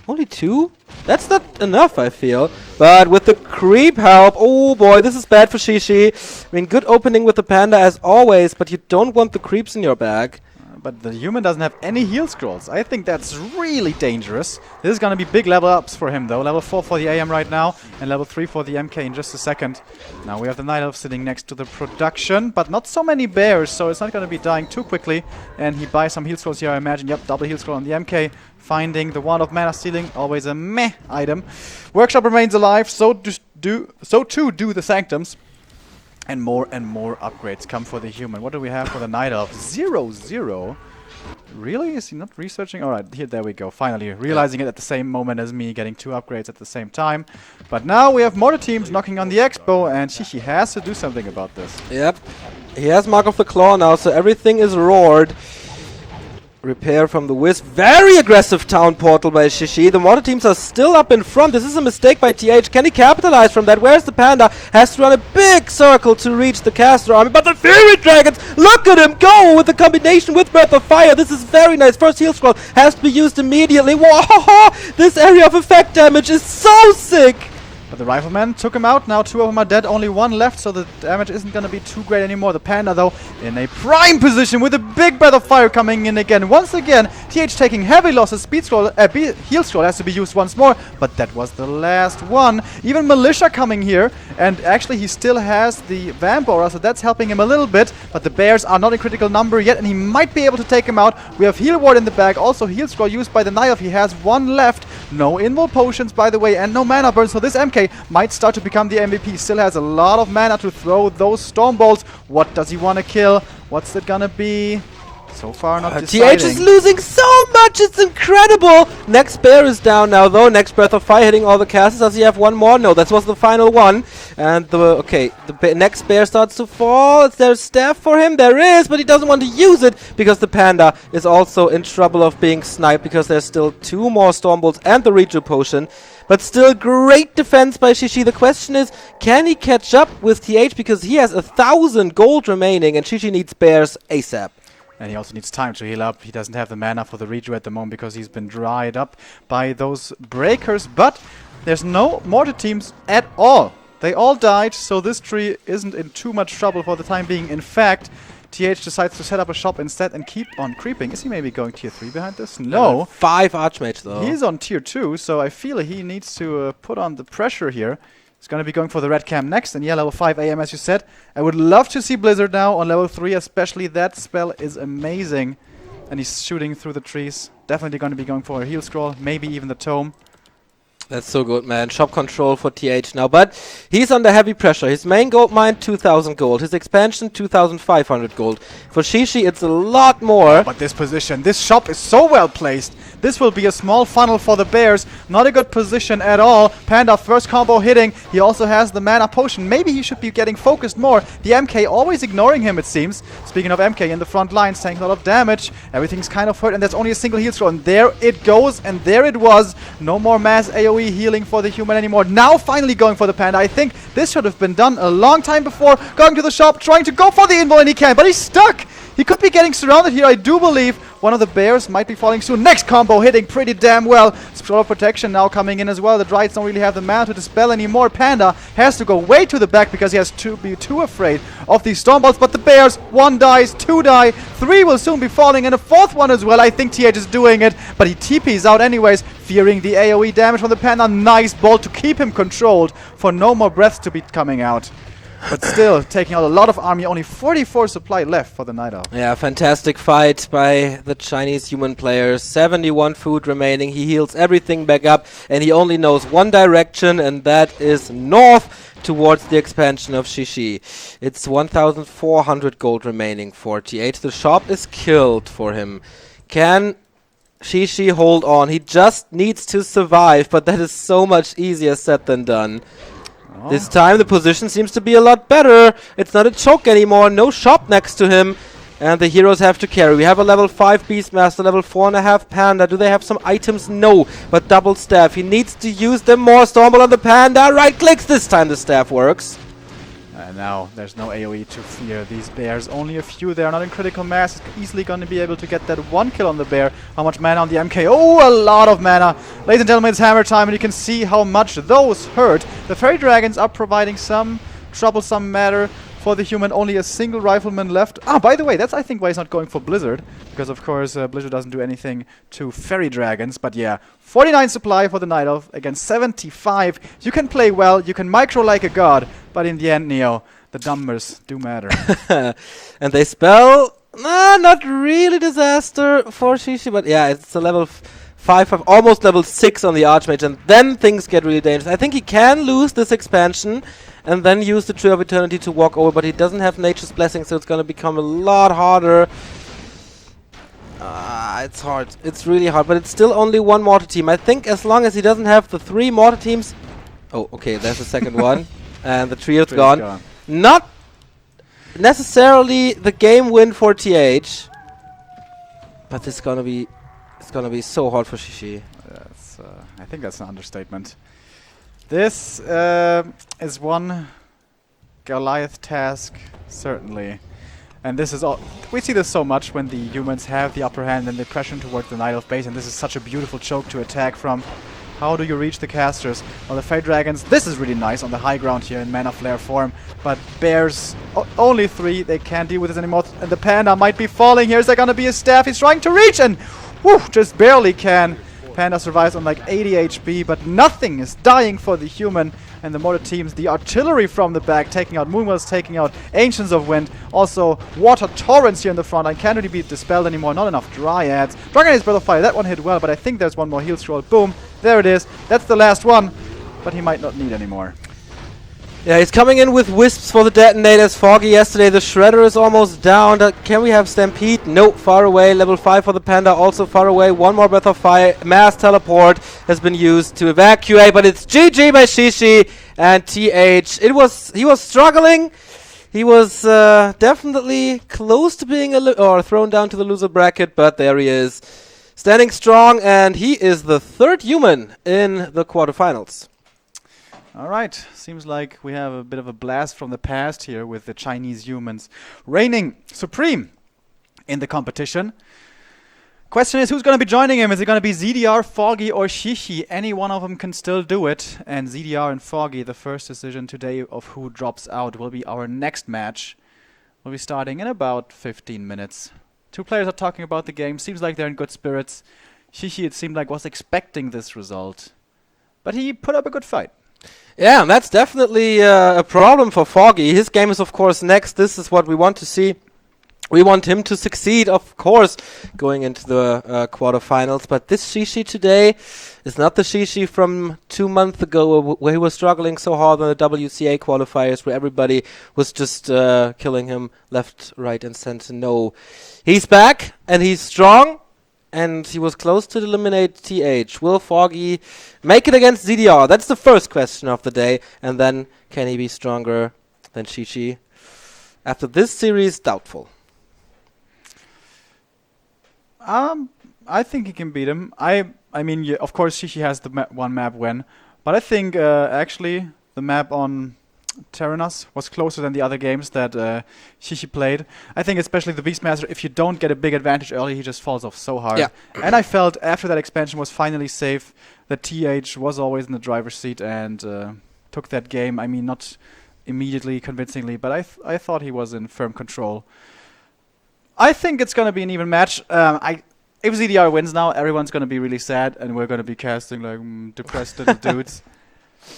Only 2? That's not enough, I feel. But with the creep help, oh boy, this is bad for Shishi. I mean, good opening with the Panda as always, but you don't want the creeps in your bag. But the human doesn't have any heal scrolls. I think that's really dangerous. This is going to be big level ups for him though. Level 4 for the AM right now and level 3 for the MK in just a second. Now we have the Night Elf sitting next to the production, but not so many bears, so it's not going to be dying too quickly. And he buys some heal scrolls here, I imagine. Yep, double heal scroll on the MK. Finding the Wand of Mana Stealing, always a meh item. Workshop remains alive, so too do the Sanctums. And more upgrades come for the human. What do we have for the Night Elf? 0-0. Really? Is he not researching? Alright, there we go. Finally, realizing it at the same moment as me, getting 2 upgrades at the same time. But now we have mortar teams knocking on the expo, and Shishi has to do something about this. Yep. He has Mark of the Claw now, so everything is roared. Repair from the Wisp. Very aggressive town portal by Shishi. The mortar teams are still up in front. This is a mistake by TH. Can he capitalize from that? Where's the Panda? Has to run a big circle to reach the caster army. But the Fury Dragons, look at him go with the combination with Breath of Fire. This is very nice. First heal scroll has to be used immediately. Whoa! This area of effect damage is so sick. But the Rifleman took him out. Now 2 of them are dead. Only 1 left, so the damage isn't going to be too great anymore. The Panda, though, in a prime position with a big Breath of Fire coming in again. Once again, TH taking heavy losses. Speed scroll, heal scroll has to be used once more, but that was the last one. Even Militia coming here, and actually he still has the Vamp Aura, so that's helping him a little bit. But the Bears are not in critical number yet, and he might be able to take him out. We have Heal Ward in the bag. Also heal scroll used by the Night Elf. He has 1 left. No invul potions, by the way, and no mana burn, so this MK might start to become the MVP. Still has a lot of mana to throw those storm bolts. What does he want to kill? What's it gonna be? So far not deciding. TH is losing so much, it's incredible! Next bear is down now though, next Breath of Fire hitting all the casters. Does he have 1 more? No, that was the final one. And the next bear starts to fall. Is there a staff for him? There is, but he doesn't want to use it because the Panda is also in trouble of being sniped because there's still 2 more storm bolts and the reju potion. But still great defense by Shishi. The question is, can he catch up with TH because he has 1,000 gold remaining and Shishi needs bears ASAP. And he also needs time to heal up. He doesn't have the mana for the redo at the moment because he's been dried up by those breakers. But there's no mortar teams at all. They all died, so this tree isn't in too much trouble for the time being. In fact, TH decides to set up a shop instead and keep on creeping. Is he maybe going tier 3 behind this? No. 5 Archmage though. He's on tier 2, so I feel he needs to put on the pressure here. He's going to be going for the red cam next, and yeah, level 5 AM as you said. I would love to see Blizzard now on level 3, especially that spell is amazing. And he's shooting through the trees. Definitely going to be going for a heal scroll, maybe even the tome. That's so good, man. Shop control for TH now, but he's under heavy pressure. His main gold mine, 2,000 gold. His expansion, 2,500 gold. For Shishi, it's a lot more. But this position, this shop is so well placed. This will be a small funnel for the Bears. Not a good position at all. Panda first combo hitting. He also has the mana potion. Maybe he should be getting focused more. The MK always ignoring him, it seems. Speaking of MK in the front lines, taking a lot of damage. Everything's kind of hurt, and there's only a single heal scroll. And there it goes, and there it was. No more mass AoE healing for the human anymore. Now finally going for the Panda. I think this should have been done a long time before. Going to the shop, trying to go for the invul, and he can, but he's stuck. He could be getting surrounded here, I do believe. One of the Bears might be falling soon. Next combo hitting pretty damn well. Scroll of Protection now coming in as well. The Dryades don't really have the mana to dispel anymore. Panda has to go way to the back because he has to be too afraid of these Stormbolts. But the Bears, 1 dies, 2 die, 3 will soon be falling, and a 4th one as well. I think TH is doing it, but he TPs out anyways, fearing the AoE damage from the Panda. Nice bolt to keep him controlled for no more breaths to be coming out. But still, taking out a lot of army, only 44 supply left for the Night Owl. Yeah, fantastic fight by the Chinese human players. 71 food remaining. He heals everything back up, and he only knows one direction, and that is north towards the expansion of Shishi. It's 1,400 gold remaining for TH. The shop is killed for him. Can Shishi hold on? He just needs to survive, but that is so much easier said than done. This time the position seems to be a lot better. It's not a choke anymore. No shop next to him. And the heroes have to carry. We have a level 5 Beastmaster, level 4.5 Panda. Do they have some items? No. But double staff. He needs to use them more. Stormbolt on the Panda. Right clicks. This time the staff works. And now there's no AoE to fear. These Bears, only a few there, not in critical mass. Easily going to be able to get that 1 kill on the Bear. How much mana on the MK? Oh, a lot of mana. Ladies and gentlemen, it's hammer time, and you can see how much those hurt. The Fairy Dragons are providing some troublesome matter for the human. Only a single rifleman left. Ah, by the way, that's I think why he's not going for Blizzard. Because of course Blizzard doesn't do anything to Fairy Dragons. But yeah, 49 supply for the Night Elf against 75. You can play well, you can micro like a god. But in the end, Neo, the numbers do matter. And they spell... not really disaster for Shishi, but yeah, it's a level 5, almost level 6 on the Archmage, and then things get really dangerous. I think he can lose this expansion and then use the Tree of Eternity to walk over, but he doesn't have Nature's Blessing, so it's going to become a lot harder. It's hard. It's really hard, but it's still only 1 mortar team. I think as long as he doesn't have the 3 mortar teams... Oh, okay, there's the second one. And the trio's gone. Not necessarily the game win for TH, but it's gonna be so hard for Shishi. That's, I think that's an understatement. This is one Goliath task, certainly. And this is all. We see this so much when the humans have the upper hand and the pressure towards the Night Elf base, and this is such a beautiful choke to attack from. How do you reach the casters? Well, the Fey Dragons, this is really nice on the high ground here in Mana Flare form. But Bears, only 3, they can't deal with this anymore. And the Panda might be falling here. Is there going to be a staff? He's trying to reach and whew, just barely can. Panda survives on like 80 HP, but nothing is dying for the human. And the mortar teams, the artillery from the back, taking out Moonwells, taking out Ancients of Wind. Also, Water Torrents here in the front. I can't really be dispelled anymore. Not enough Dryads. Dragon Breath of Fire, that one hit well, but I think there's one more heal scroll. Boom. There it is. That's the last one. But he might not need anymore. Yeah, he's coming in with Wisps for the detonators. Foggy yesterday. The Shredder is almost down. Can we have Stampede? No, far away. Level 5 for the Panda, also far away. One more Breath of Fire. Mass Teleport has been used to evacuate, but it's GG by Shishi and TH. He was struggling. He was definitely close to being thrown down to the loser bracket, but there he is. Standing strong, and he is the 3rd human in the quarterfinals. All right, seems like we have a bit of a blast from the past here with the Chinese humans reigning supreme in the competition. Question is, who's going to be joining him? Is it going to be ZDR, Foggy, or Shishi? Any one of them can still do it. And ZDR and Foggy, the first decision today of who drops out, will be our next match. We'll be starting in about 15 minutes. Two players are talking about the game. Seems like they're in good spirits. Shishi, it seemed like, was expecting this result. But he put up a good fight. Yeah, and that's definitely a problem for Foggy. His game is, of course, next. This is what we want to see. We want him to succeed, of course, going into the quarterfinals. But this Shishi today is not the Shishi from 2 months ago, where he was struggling so hard in the WCA qualifiers, where everybody was just killing him left, right, and center. No, he's back, and he's strong, and he was close to eliminate TH. Will Foggy make it against ZDR? That's the first question of the day. And then, can he be stronger than Shishi? After this series, doubtful. I think he can beat him. I mean, yeah, of course, Shishi has the one map win, but I think actually the map on Terranos was closer than the other games that Shishi played. I think especially the Beastmaster, if you don't get a big advantage early, he just falls off so hard. Yeah. And I felt after that expansion was finally safe, that TH was always in the driver's seat and took that game. I mean, not immediately, convincingly, but I thought he was in firm control. I think it's going to be an even match. If ZDR wins now, everyone's going to be really sad, and we're going to be casting like depressed little dudes.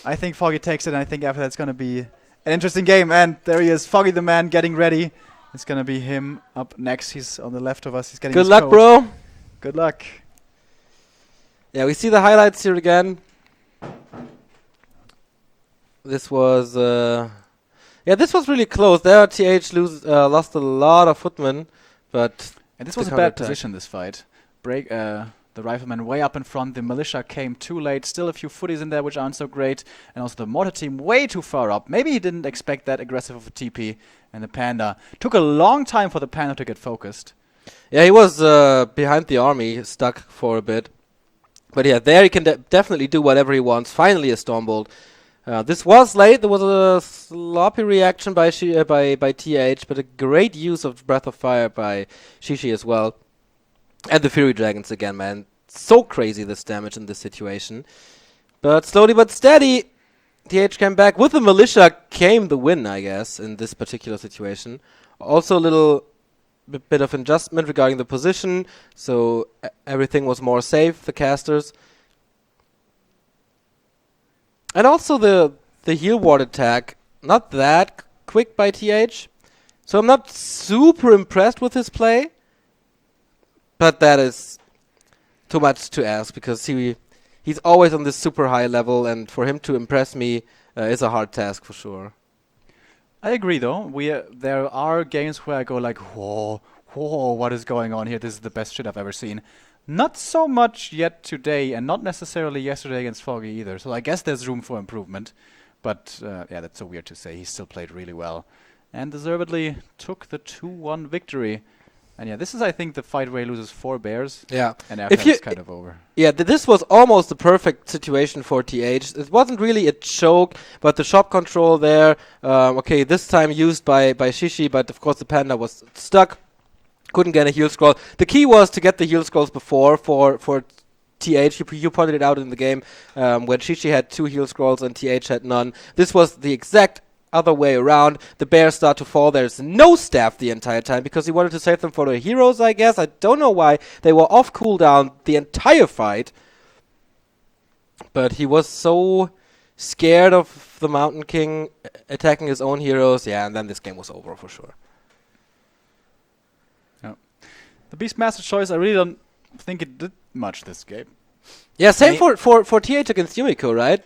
I think Foggy takes it, and I think after that it's going to be an interesting game. And there he is, Foggy the man, getting ready. It's going to be him up next. He's on the left of us. He's getting Good his luck, coat. bro. Good luck. Yeah, we see the highlights here again. This was... this was really close. There, TH lost a lot of footmen, but... And this was a bad position, this fight. The rifleman way up in front. The militia came too late. Still a few footies in there, which aren't so great. And also the mortar team way too far up. Maybe he didn't expect that aggressive of a TP. And the Panda. Took a long time for the Panda to get focused. Yeah, he was behind the army, stuck for a bit. But yeah, there he can definitely do whatever he wants. Finally a Stormbolt. This was late. There was a sloppy reaction by TH, but a great use of Breath of Fire by Shishi as well. And the Fury Dragons again, man. So crazy, this damage in this situation. But slowly but steady, TH came back. With the Militia came the win, I guess, in this particular situation. Also a little bit of adjustment regarding the position, so everything was more safe, the casters. And also the heal ward attack, not that quick by TH. So I'm not super impressed with his play. But that is too much to ask, because he's always on this super high level, and for him to impress me is a hard task for sure. I agree, though. There are games where I go like, whoa, what is going on here? This is the best shit I've ever seen. Not so much yet today, and not necessarily yesterday against Foggy either. So I guess there's room for improvement. But yeah, that's so weird to say. He still played really well. And deservedly took the 2-1 victory. And yeah, this is, I think, the fight where he loses 4 bears. Yeah. And after that, it's kind of over. Yeah, this was almost the perfect situation for TH. It wasn't really a choke, but the shop control there, okay, this time used by Shishi, but of course the Panda was stuck. Couldn't get a heal scroll. The key was to get the heal scrolls before for TH. You pointed it out in the game when Shishi had 2 heal scrolls and TH had none. This was the exact other way around. The bears start to fall. There's no staff the entire time because he wanted to save them for the heroes, I guess. I don't know why. They were off cooldown the entire fight. But he was so scared of the Mountain King attacking his own heroes. Yeah, and then this game was over for sure. Yeah. The Beastmaster choice, I really don't think it did much this game. Yeah, same for TH against Yumiko, right?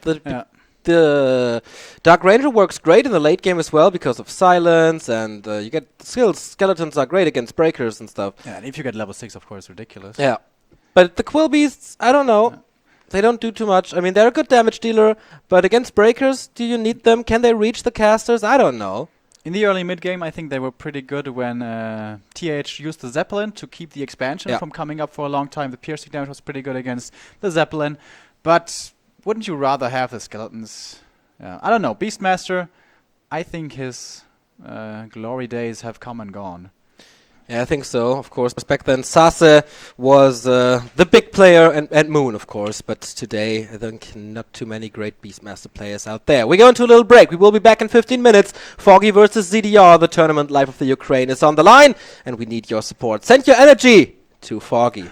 The Dark Ranger works great in the late game as well because of silence, and you get skills. Skeletons are great against breakers and stuff. Yeah, and if you get level 6, of course, ridiculous. Yeah. But the Quill Beasts, I don't know. Yeah. They don't do too much. I mean, they're a good damage dealer, but against breakers, do you need them? Can they reach the casters? I don't know. In the early mid-game, I think they were pretty good when TH used the Zeppelin to keep the expansion from coming up for a long time. The piercing damage was pretty good against the Zeppelin, but wouldn't you rather have the skeletons? I don't know. Beastmaster, I think his glory days have come and gone. Yeah, I think so. Of course, back then Sase was the big player and Moon, of course. But today, I think not too many great Beastmaster players out there. We go into a little break. We will be back in 15 minutes. Foggy versus ZDR. The tournament life of the Ukraine is on the line, and we need your support. Send your energy to Foggy.